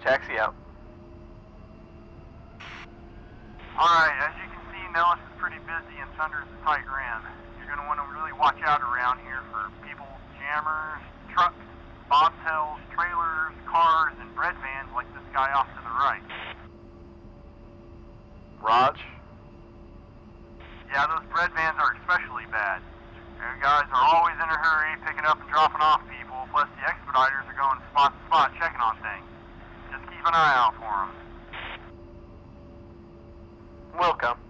Taxi out. Alright, as you can see Nellis is pretty busy and Thunder is a tight ram. You're going to want to really watch out around here for people, jammers, trucks, bobtails, trailers, cars, and bread vans like this guy off to the right. Raj? Yeah, those bread vans are especially bad. Their guys are always in a hurry, picking up and dropping off people, plus the expediters are going spot to spot checking on things. Just keep an eye out for them. Welcome.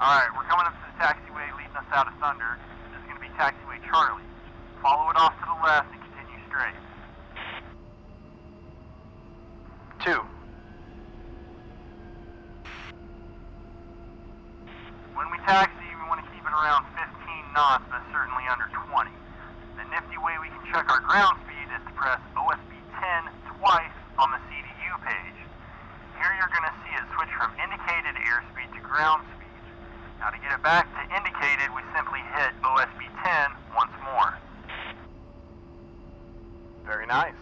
Alright, we're coming up to the taxiway leading us out of Thunder. This is going to be taxiway Charlie. Follow it off to the left and continue straight. 2. When we taxi, we want to keep it around 15 knots, but certainly under 20. The nifty way we can check our ground speed is to press OSB 10 twice on the CDU page. Here you're going to see it switch from indicated airspeed to ground speed. Now to get it back to indicated, we simply hit OSB 10 once more. Very nice.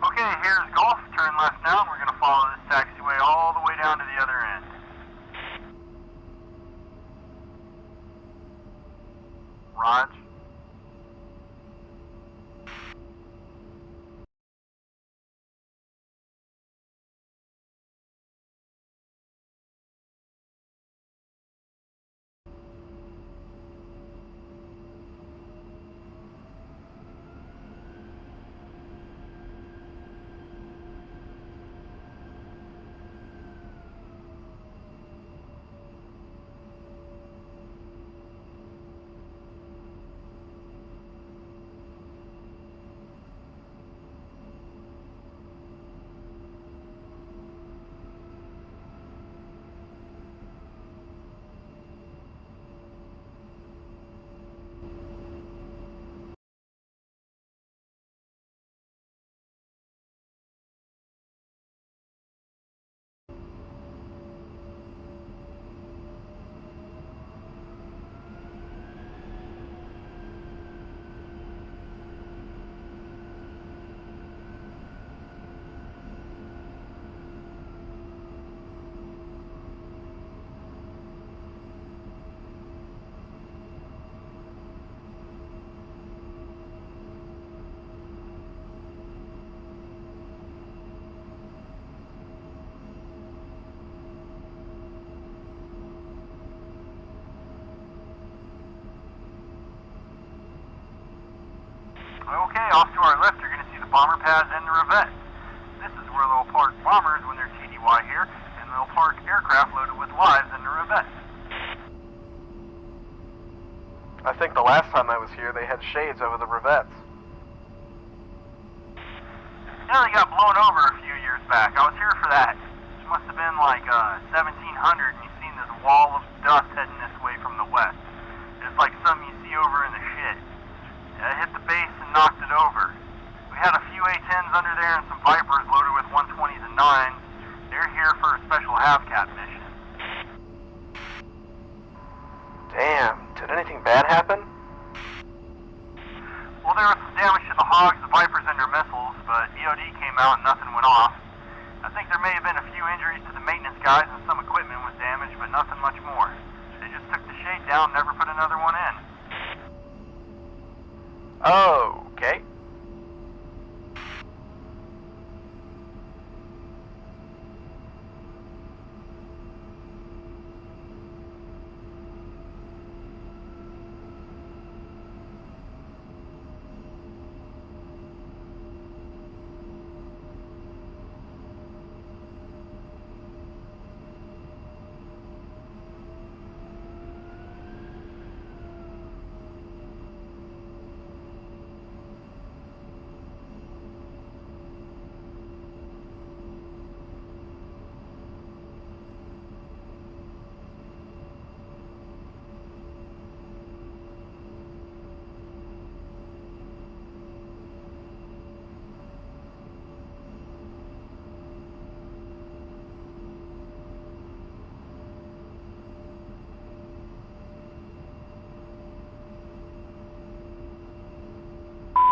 Okay, here's Golf. Turn left now, and we're going to follow this taxiway all the way down to the other end. Raj? tower left, you're going to see the bomber pads and the revettes. This is where they'll park bombers when they're TDY here, and they'll park aircraft loaded with lives in the revettes. I think the last time I was here, they had shades over the revettes. Yeah, they got blown over a few years back. I was here for that. It must have been like 1700, and you've seen this wall of dust heading this way from the west. It's like something you see over in the shit. It hit the base and knocked it over. We had a few A-10s under there and some Vipers loaded with 120s and 9s. They're here for a special half-cap mission. Damn, did anything bad happen? Well, there was some damage to the Hogs, the Vipers, and their missiles, but EOD came out and nothing went off. I think there may have been a few injuries to the maintenance guys and some equipment was damaged, but nothing much more. They just took the shade down and never put another one in. Okay.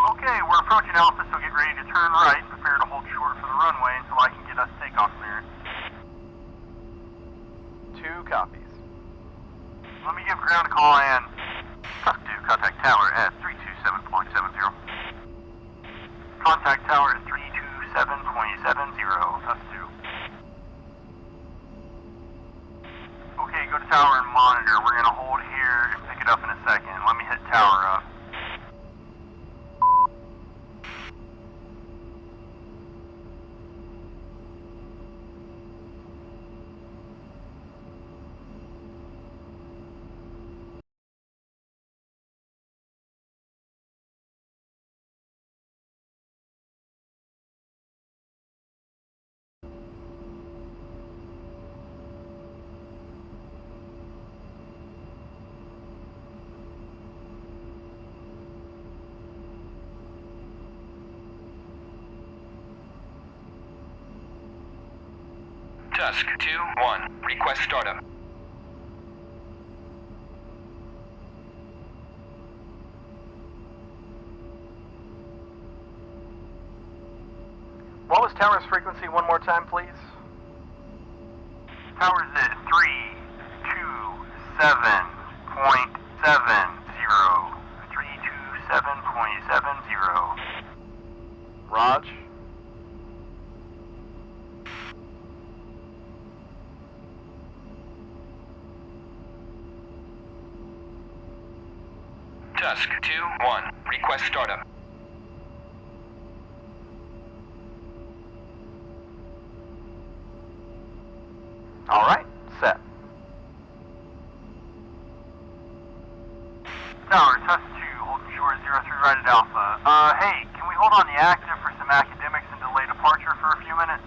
Okay, we're approaching Alpha, so get ready to turn right and prepare to hold short for the runway until I can get us takeoff clearance. 2 copies. Let me give ground a call and... Tusk 2, contact tower at 327.70. Contact tower at 327.70, Tusk 2. Okay, go to tower and monitor. We're going to hold here and pick it up in a second. Let me hit tower up. Tusk 2-1. Request startup. What was tower's frequency one more time, please? Tower's at 327.70. 327.70. Raj? Tusk 2-1. Request startup. Alright, set. Tower, Tusk 2, holding short 03 right at Alpha. Hey, can we hold on the active for some academics and delay departure for a few minutes?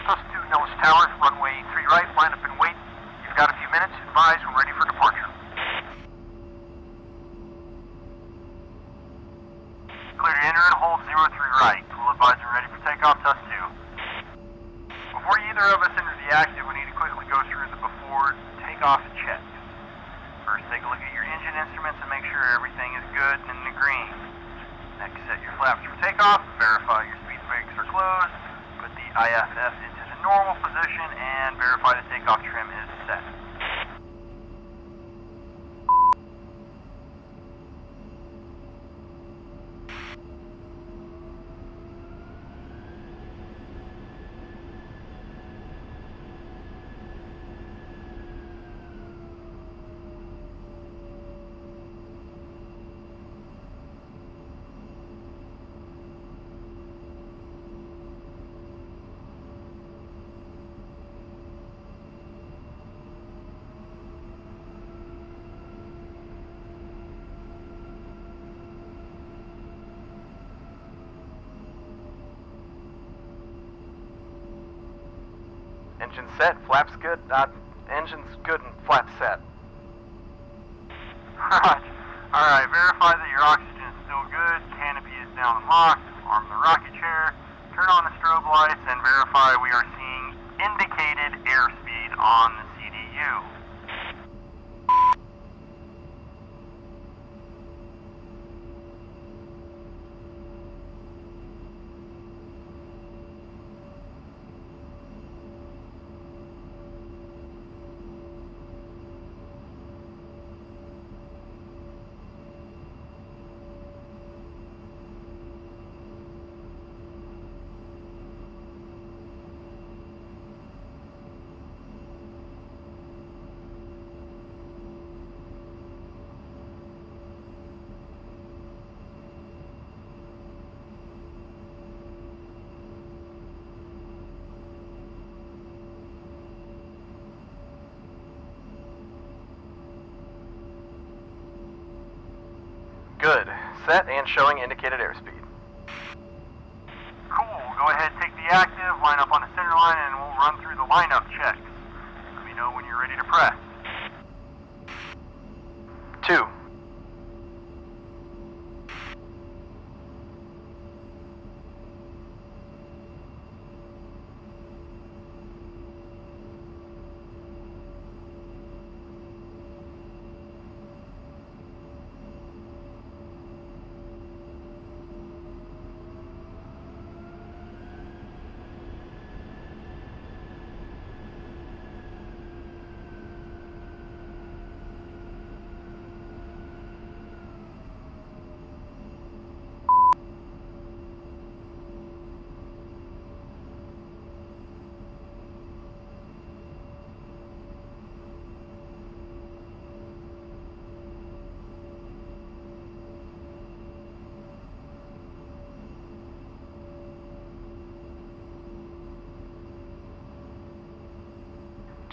Tusk 2, Nose Tower, runway 3 right, line up and wait. You've got a few minutes, advise we're ready for departure. Clear to enter and hold 03 right. We'll advise we're ready for takeoff, Tusk 2. Before either of us enter the active, we need to quickly go through the before takeoff check. First, take a look at your engine instruments and make sure everything is good and in the green. Next, set your flaps for takeoff, verify your speed brakes are closed, put the IFF into the normal position, and verify the takeoff trim is set. Engine set, flaps good, engine's good and flaps set. Alright, verify that your oxygen is still good, canopy is down and locked, arm the rocket chair, turn on the strobe lights, and verify we are seeing indicated airspeed on the CDU. Good. Set and showing indicated airspeed. Cool. Go ahead, take the active, line up on the center line, and we'll run through the lineup checks. Let me know when you're ready to press. 2.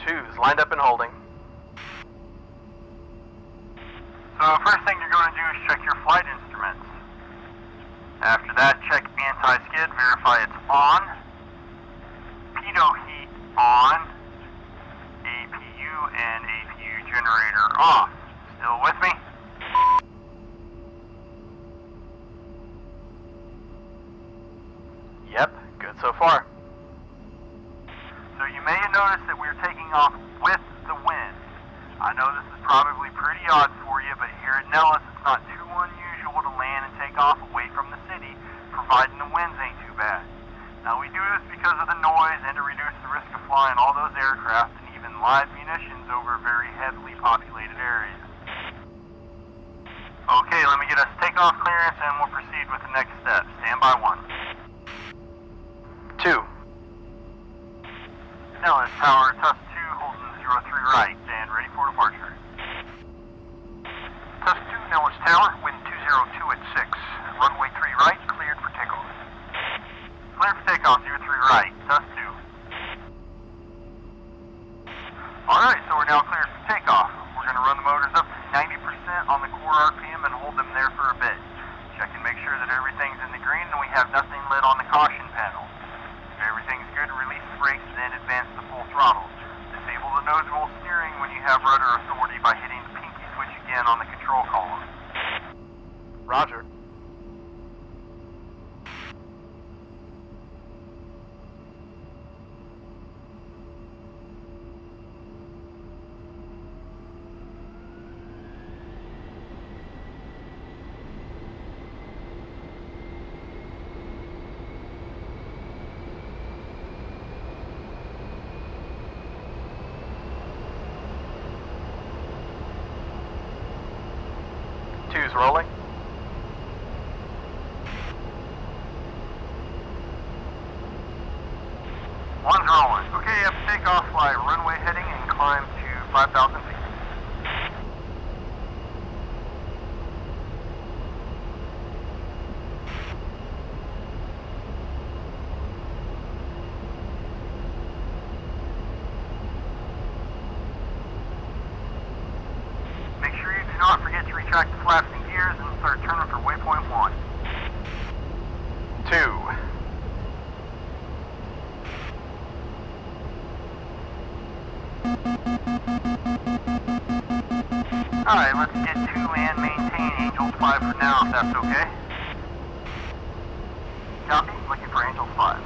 2's lined up and holding. So first thing you're going to do is check your flight instruments. After that, check anti-skid, verify it's on. Pitot heat on. APU and APU generator off. Still with me? Yep, good so far. So you may have noticed that we're taking off with the wind. I know this is probably pretty odd for you, but here at Nellis it's not too unusual to land and take off away from the city, providing the winds ain't too bad. Now we do this because of the noise and to reduce the risk of flying all those aircraft and even live munitions over very heavily populated areas. Okay, let me get us takeoff clearance and we'll proceed with the next step. Stand by 1. 2. Nellis Tower, Tusk 2, holding 03 right, and ready for departure. Tusk 2, Nellis Tower, wind 202 at 6. Runway 3 right, cleared for takeoff. Cleared for takeoff, 03 right, Tusk 2. Alright, so we're now cleared for takeoff. We're going to run the motors up to 90% on the core RPM and hold them there for a bit. Check and make sure that everything's in the green and we have nothing lit on the caution panel. If everything's good, release the brakes, then advance to full throttle. Disable the nose roll steering when you have rudder authority by hitting the pinky switch again on the control column. Roger. Two's rolling. One's rolling. Okay, after takeoff, fly runway heading and climb to 5,000 feet. Make sure you do not forget to retract the flaps and gears and start turning for waypoint 1. 2. Alright, let's get to and maintain Angels 5 for now, if that's okay. Copy, looking for Angels 5.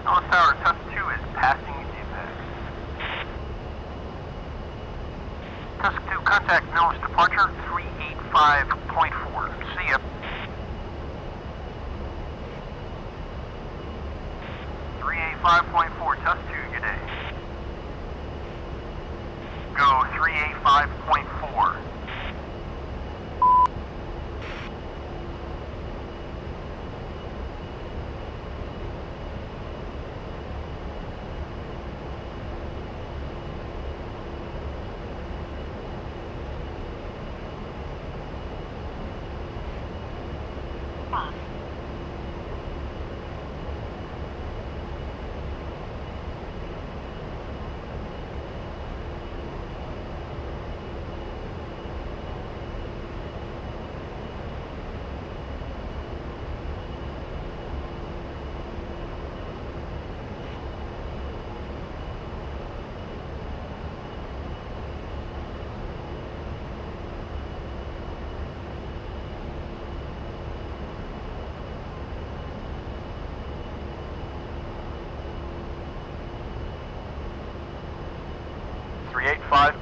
North Tower, Tusk 2 is passing apex. Tusk 2, contact Mills departure 385.4. See ya. 385.4, Tusk 2, good day. Go 385.4.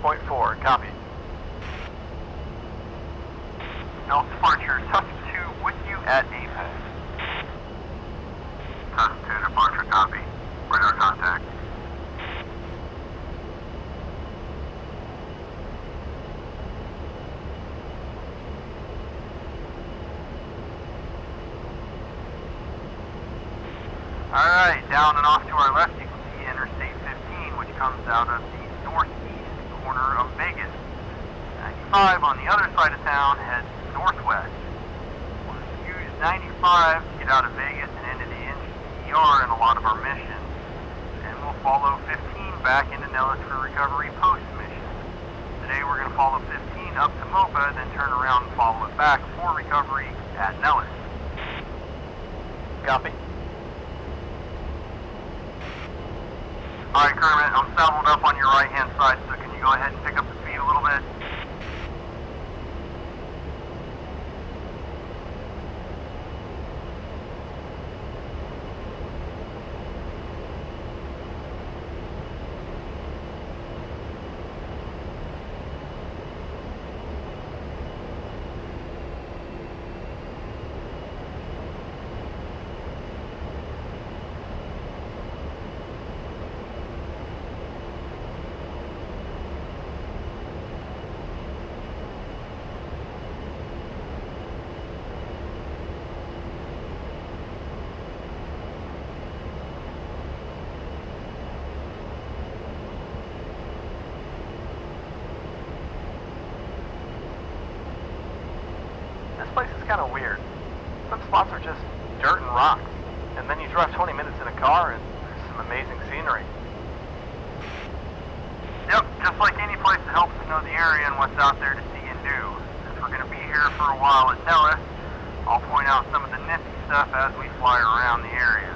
.4, copy. Now departure, Tusk 2 with you at apex. Tusk 2 departure, copy. Radar contact. Alright, down and off to our left you can see Interstate 15, which comes out of the northeast corner of Vegas. 95 on the other side of town heads northwest. We'll use 95 to get out of Vegas and into the NGER in a lot of our missions. And we'll follow 15 back into Nellis for recovery post-mission. Today we're going to follow 15 up to MOPA, then turn around and follow it back for recovery at Nellis. Copy. Alright, Kermit, I'm saddled up on your right-hand side, so can you go ahead and pick up the speed a little bit? This place is kind of weird. Some spots are just dirt and rocks. And then you drive 20 minutes in a car and there's some amazing scenery. Yep, just like any place that helps us know the area and what's out there to see and do. Since we're going to be here for a while at Nellis, I'll point out some of the nifty stuff as we fly around the area.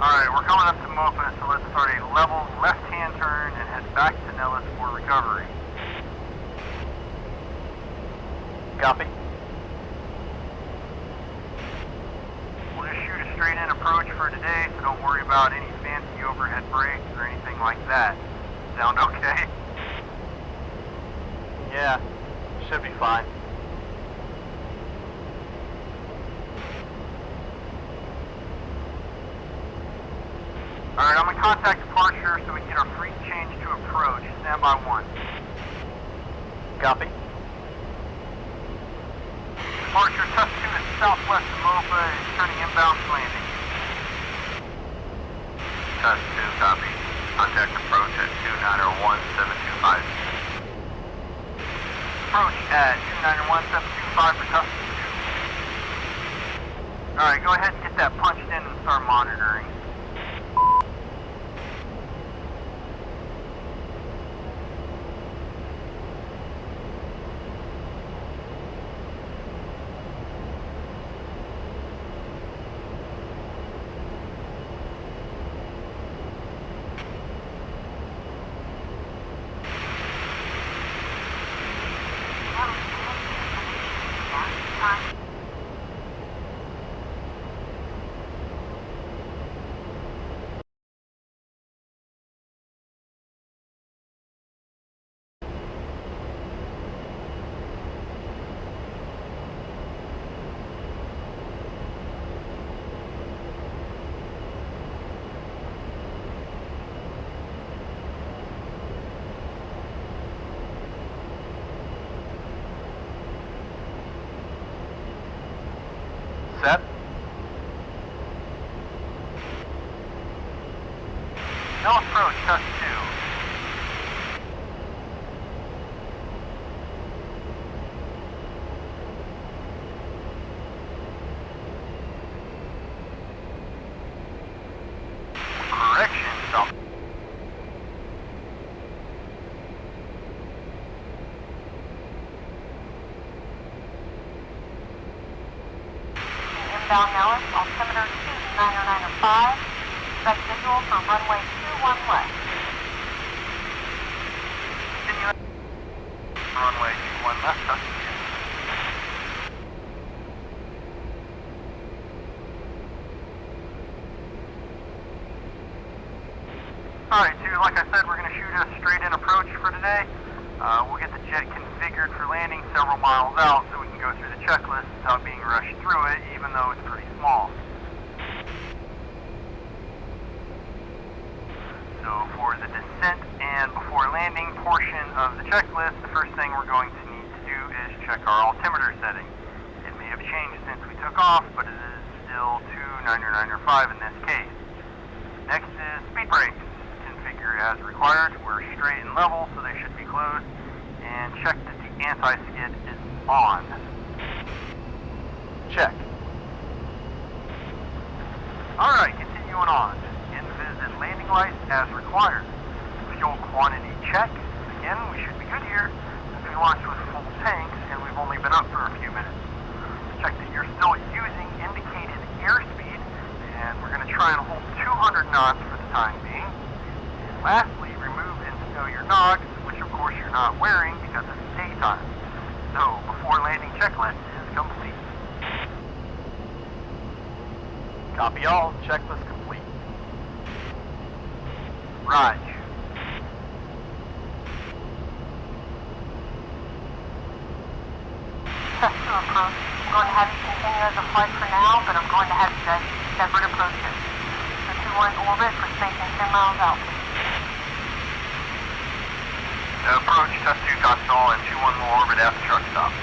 Alright, we're coming up to Mopa, so let's start a level left-hand turn and head back to Nellis for recovery. Copy. We'll just shoot a straight-in approach for today, so don't worry about any fancy overhead brakes or anything like that. Sound okay? Yeah, should be fine. Alright, I'm going to contact departure so we can get our free change to approach. Stand by 1. Copy. Departure Tusk 2 is southwest of Mopa and is turning inbound to landing. Tusk 2, copy. Contact approach at 2901725. Approach at 291-725 for Tusk 2. Alright, go ahead and get that punched in and start monitoring. Set. No approach, Tusk 2. Correction, South. Inbound Nellis, altimeter 29095, set visual for runway 21 left. Continue. Runway 21 left, Tusk 2. Alright, dude, like I said, we're going to shoot a straight-in approach for today. We'll get the jet configured for landing several miles out so we can go through the checklist without being rushed through it, even though it's pretty small. So for the descent and before landing portion of the checklist, the first thing we're going to need to do is check our altimeter setting. It may have changed since we took off, but it is still 29095 in this case. Next is speed brakes. Configure as required. We're straight and level, so they should be closed. And check that the anti-skid is on. Check. Alright, continuing on. Invis and landing lights as required. Fuel quantity check. Again, we should be good here since we launched with full tanks and we've only been up for a few minutes. Check that you're still using indicated airspeed, and we're going to try and hold 200 knots for the time being. And lastly, remove and stow your nogs, which of course you're not wearing because it's daytime. So, before landing checklist is complete. Copy all. Checklist complete. Raj. Cessna approach. I'm going to have you continue as a flight for now, but I'm going to have you guys use separate approaches. So 2-1 orbit for station 10 miles out, please. Approach, test 2 console, and 2-1 will orbit at the truck stop.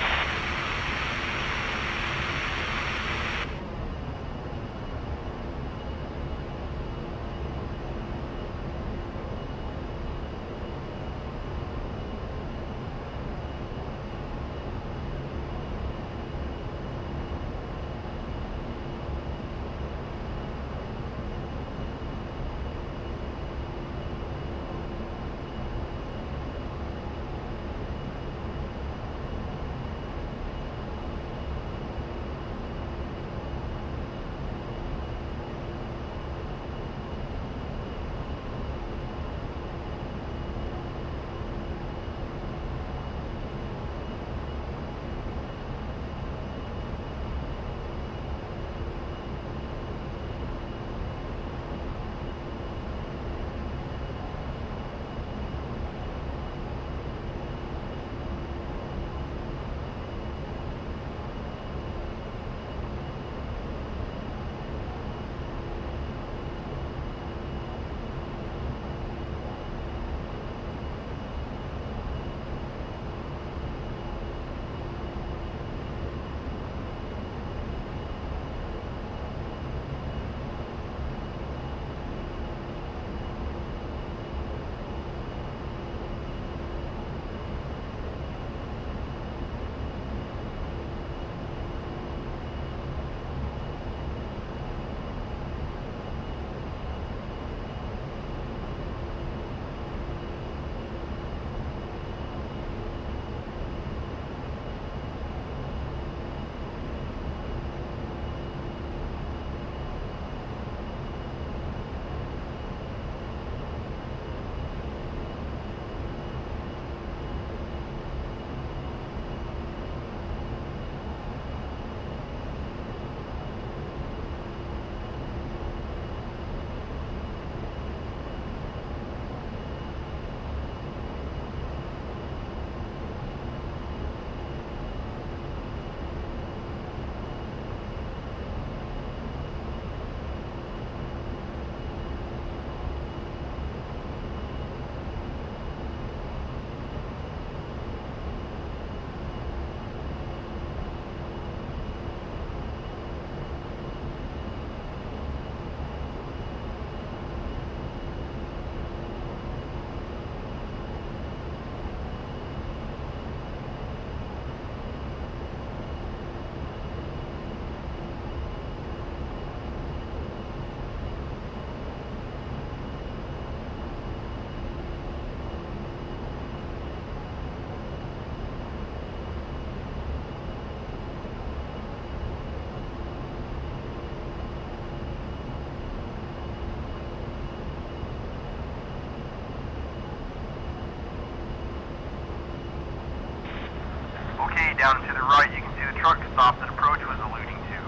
Down and to the right, you can see the truck stop that approach was alluding to.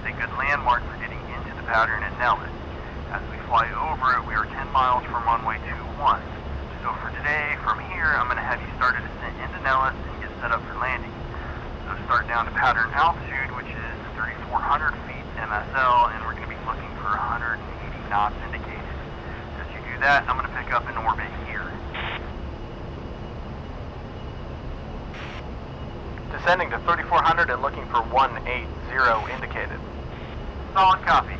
This is a good landmark for getting into the pattern at Nellis. As we fly over it, we are 10 miles from runway 21. So for today, from here, I'm going to have you start a descent into Nellis and get set up for landing. So start down to pattern altitude, which is 3,400 feet MSL, and we're going to be looking for 180 knots indicated. As you do that, I'm going to pick up an orbit here. Descending to 3,400 and looking for 180 indicated. Solid copy.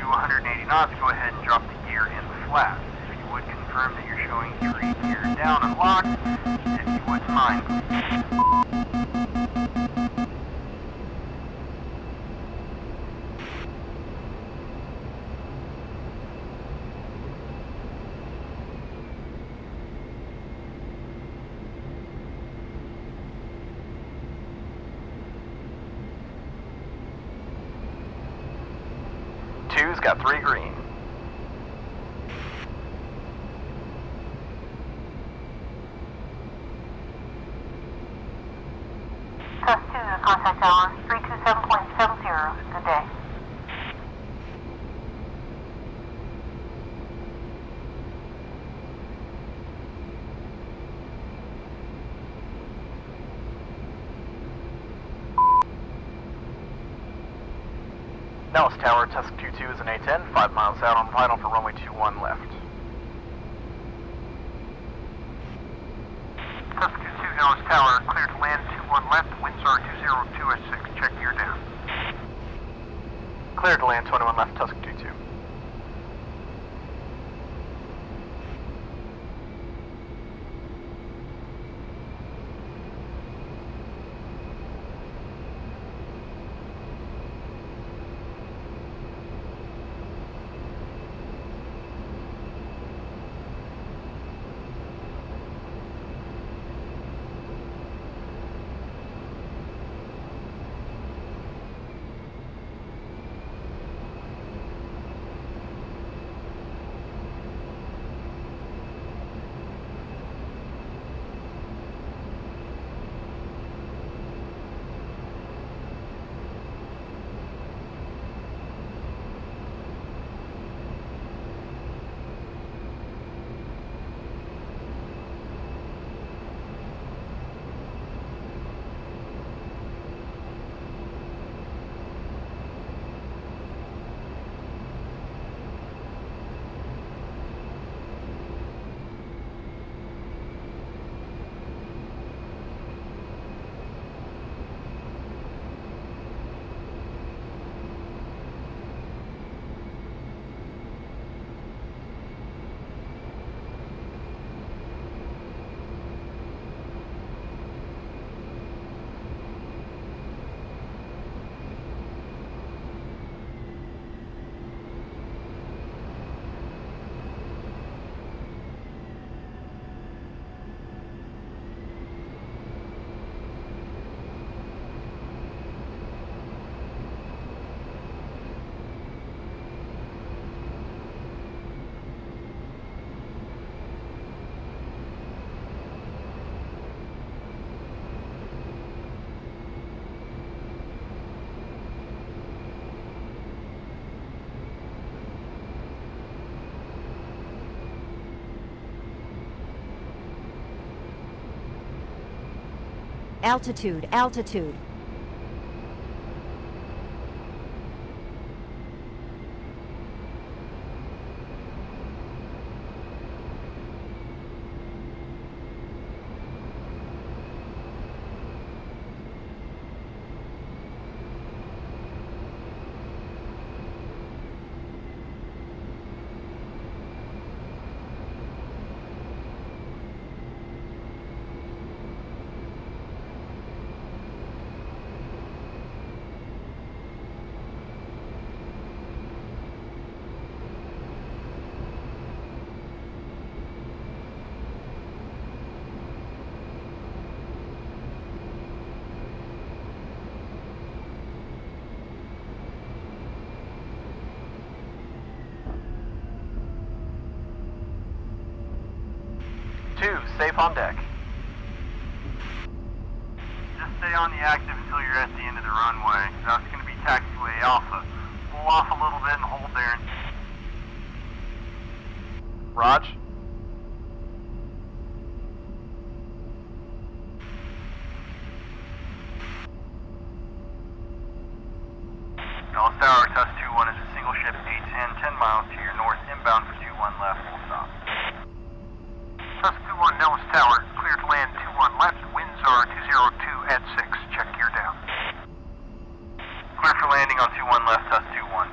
180 knots, go ahead and drop the gear in flat. If you would confirm that you're showing gear down and locked, if you wouldn't mind. Two's got 3 green. Test 2 to contact tower 327.70. Good day. Dallas Tower, Tusk 22 is an A-10, 5 miles out on final for runway 21 left. Tusk 22, Dallas Tower, clear to land 21 left, winds are 202 at 6, check gear down. Clear to land 21 left, Tusk 22. Altitude, altitude. Safe on deck. Just stay on the active until you're at the end of the runway. That's going to be taxiway Alpha. Pull off a little bit and hold there. Raj? Dallas Tower, Tusk 21 is a single ship A-10, 10 miles to your north, inbound for 21 left, full stop. Tusk 21, Dallas Tower, clear to land 21 left, winds are 202 at 6, check gear down. Clear for landing on 21 left, Tusk 21.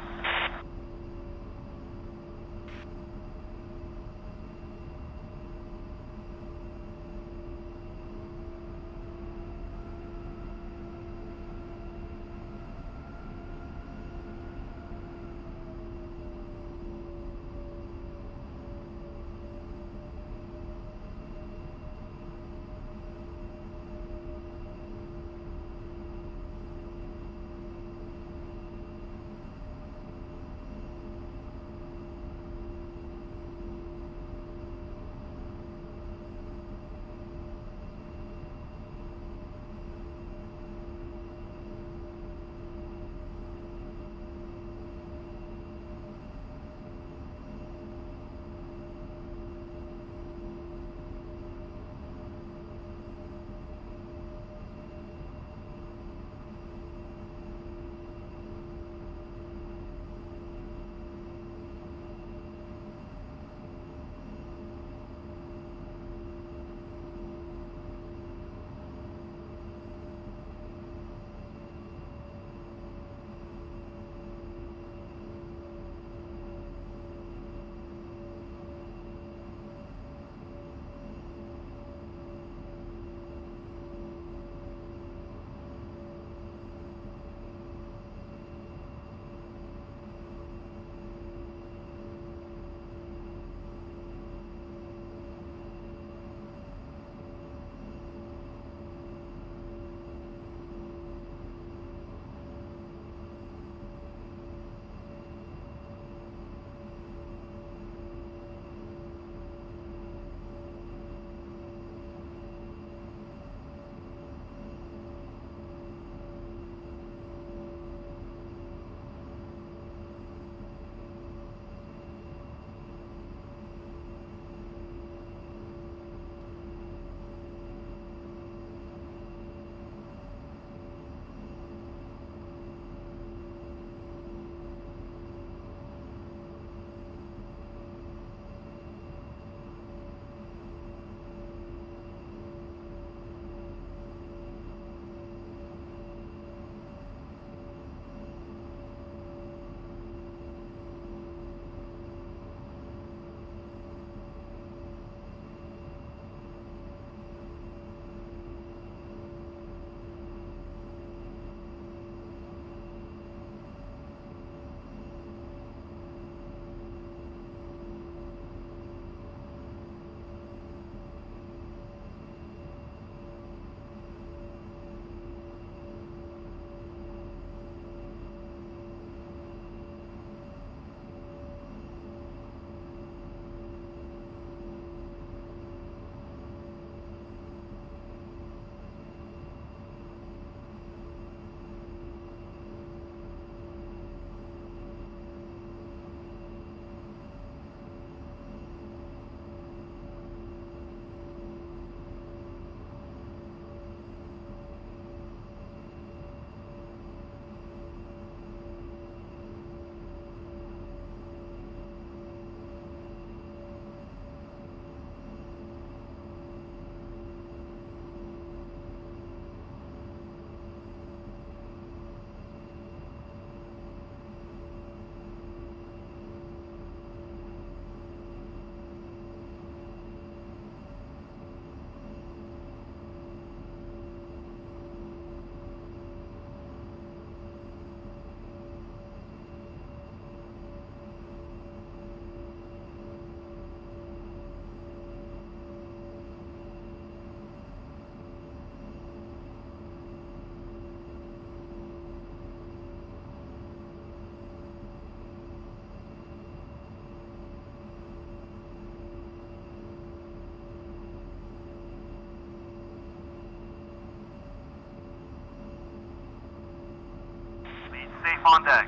safe on deck.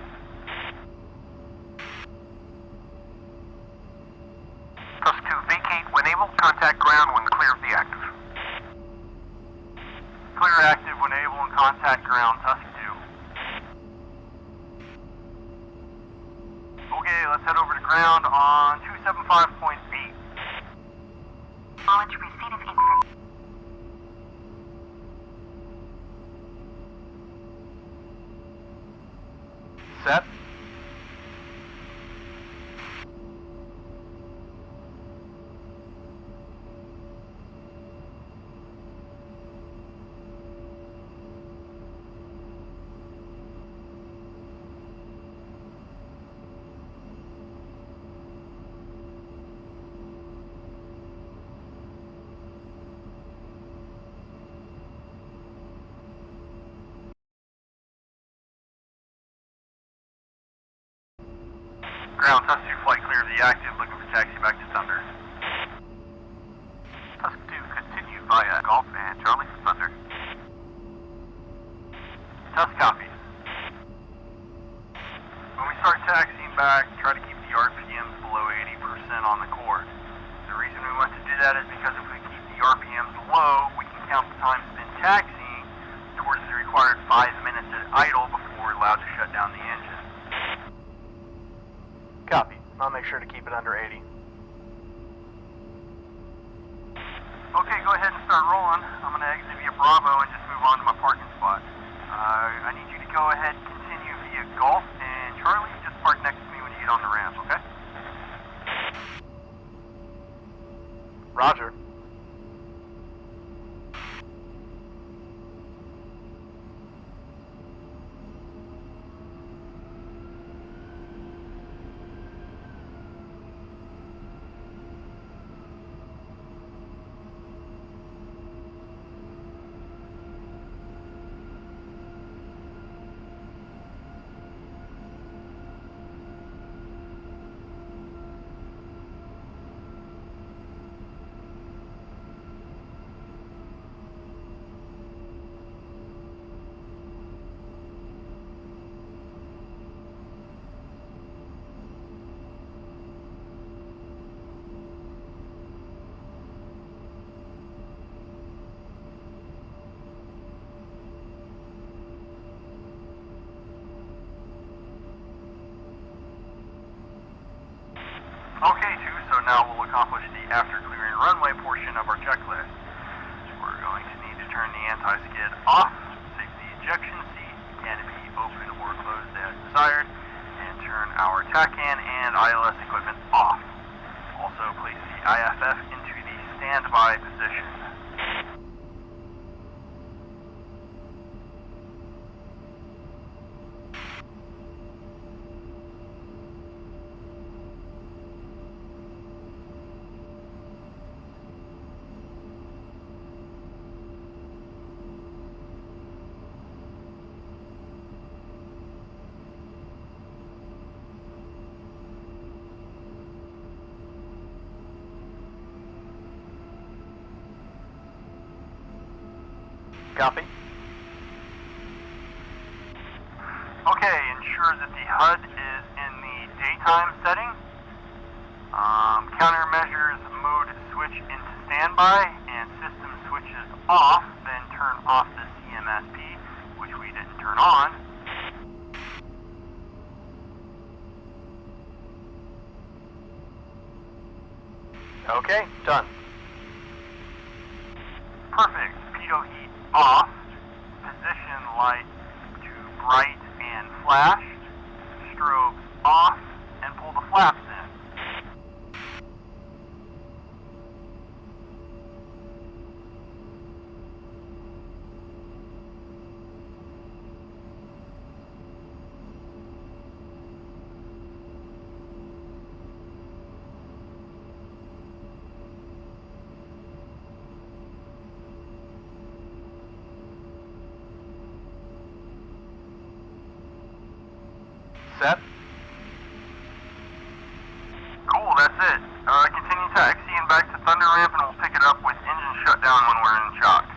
Tusk 2, vacate when able. Contact ground when clear of the active. Clear active when able and contact ground, Tusk 2. Okay, let's head over to ground on 275.8. Acknowledge receipt of information. Set. Ground, Tusk 2, flight clear of the active, looking for taxi back to Thunder. Tusk 2, continue via Golf and Charlie for Thunder. Tusk copies. When we start taxiing back, try to keep the RPMs below 80% on the core. The reason we want to do that is because if we keep the RPMs low, we can count the time spent taxiing towards the required 5 minutes at idle before we're allowed to shut down the engine. Copy. I'll make sure to keep it under 80. Okay, go ahead and start rolling. I'm going to exit via Bravo and just move on to my parking spot. I need you to go ahead and continue via Golf and Charlie. Just park next to me when you get on the ramp, okay? Roger. Okay, 2, so now we'll accomplish the after clearing runway portion of our checklist. So we're going to need to turn the anti-skid off, safety ejection seat, canopy open or closed as desired, and turn our TACAN and ILS equipment off. Also place the IFF into the standby position. Copy. Okay, ensure that the HUD is in the daytime setting. Countermeasures mode switch into standby and system switches off, then turn off the CMSP, which we didn't turn on. Okay, done. Perfect. Pitot heat off. Position light to bright and flashed. Strobes off, and pull the flaps in. Set. Cool, that's it. Continue taxiing back to Thunder Ramp and we'll pick it up with engine shutdown when we're in shocks.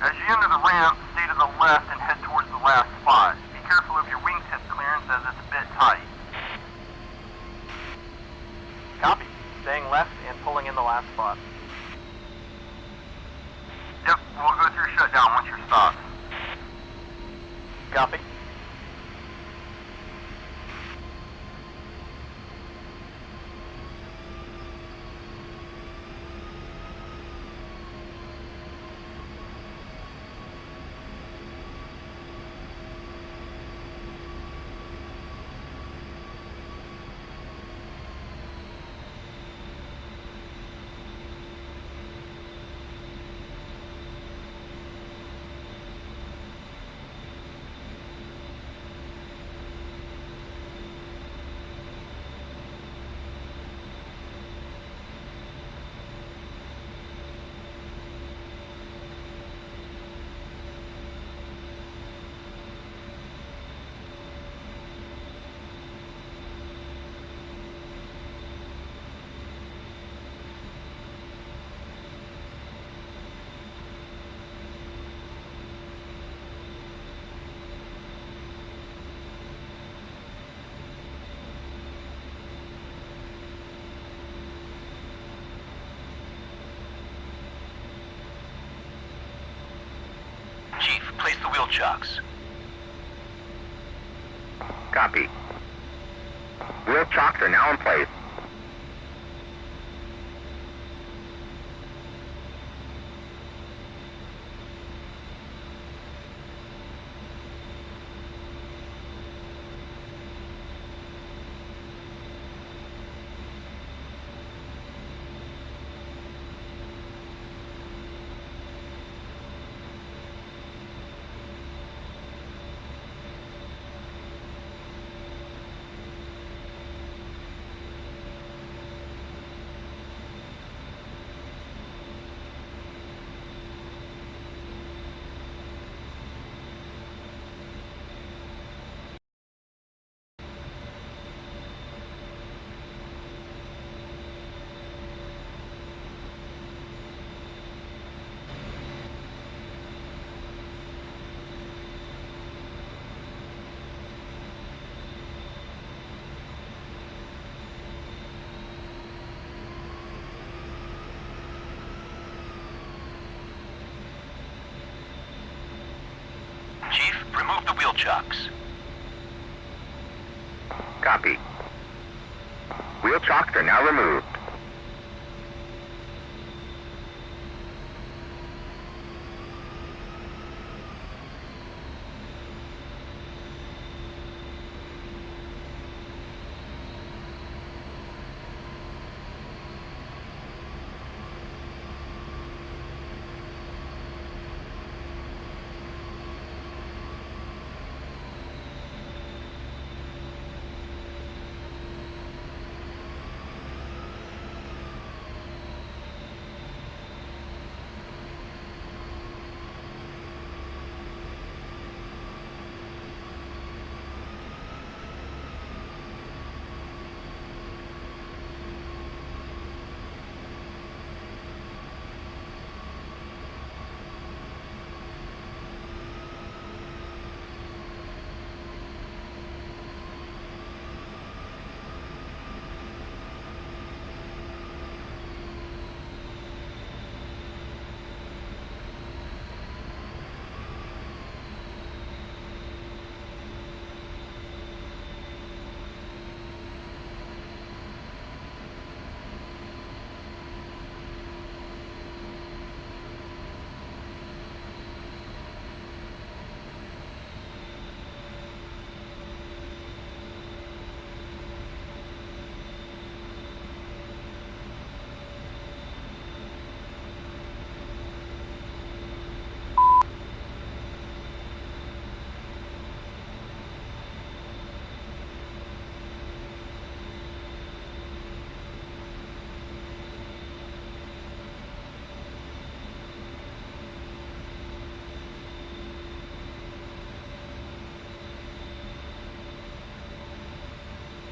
As you enter the ramp, stay to the left and head towards the last spot. Be careful of your wingtip clearance as it's a bit tight. Copy. Staying left and pulling in the last spot. Yep, we'll go through shutdown once you're stopped. Copy. Chief, place the wheel chocks. Copy. Wheel chocks are now in place. Chief, remove the wheel chocks. Copy. Wheel chocks are now removed.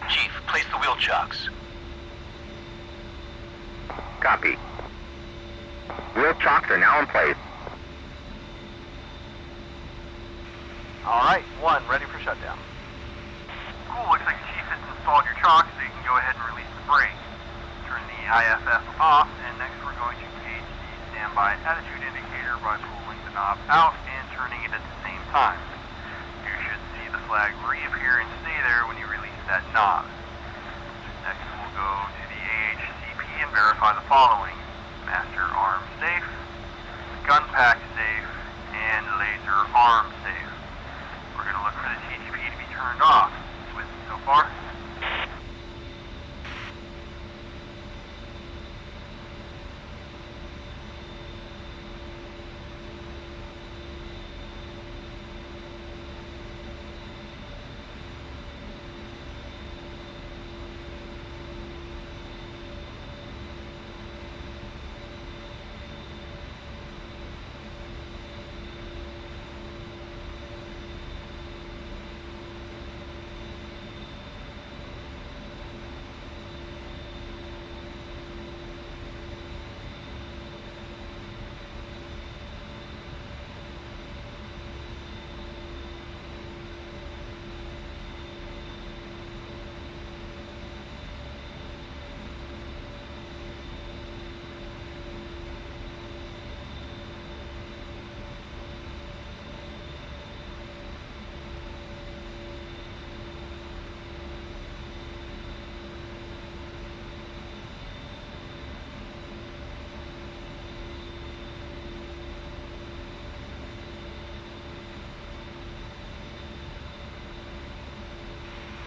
Chief, place the wheel chocks. Copy. Wheel chocks are now in place. Alright, 1, ready for shutdown. Cool, looks like the Chief has installed your chalk, so you can go ahead and release the brake. Turn the IFF off, and next we're going to gauge the standby attitude indicator by pulling the knob out and turning it at the same time. You should see the flag reappear and stay there when you release that knob. Next we'll go to the AHCP and verify the following: master arm safe, gun pack safe, and laser arm safe. We're going to look for the TTP to be turned off. With so far.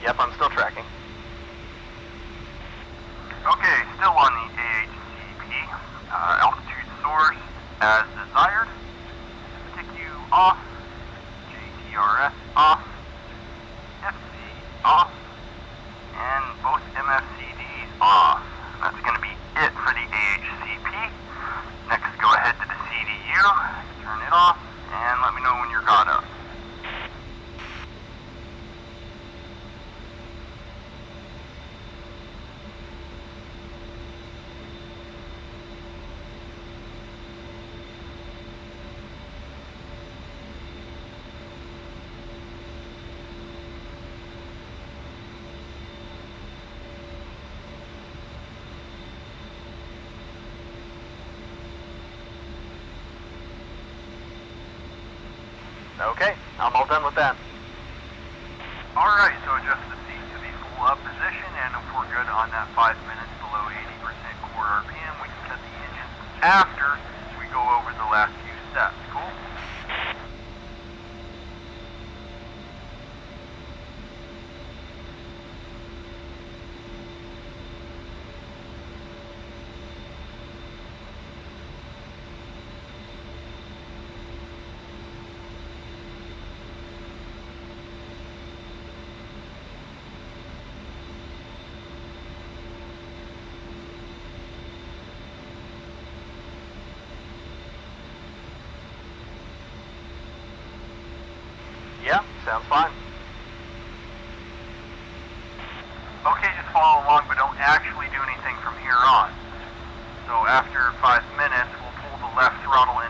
Yep, I'm still tracking. Okay, still on the AHCP. Altitude source as desired. TICU off. JTRS off. FC off. And both MFCDs off. That's going to be it for the AHCP. Next, go ahead to the CDU, turn it off, and let me know when you're got up. Okay, I'm all done with that. Alright, so adjust the seat to the full up position, and if we're good on that 5 minutes below 80% core RPM, we can cut the engine after we go over the last few steps. Cool? Yeah, sounds fine. Okay, just follow along, but don't actually do anything from here on. So after 5 minutes, we'll pull the left throttle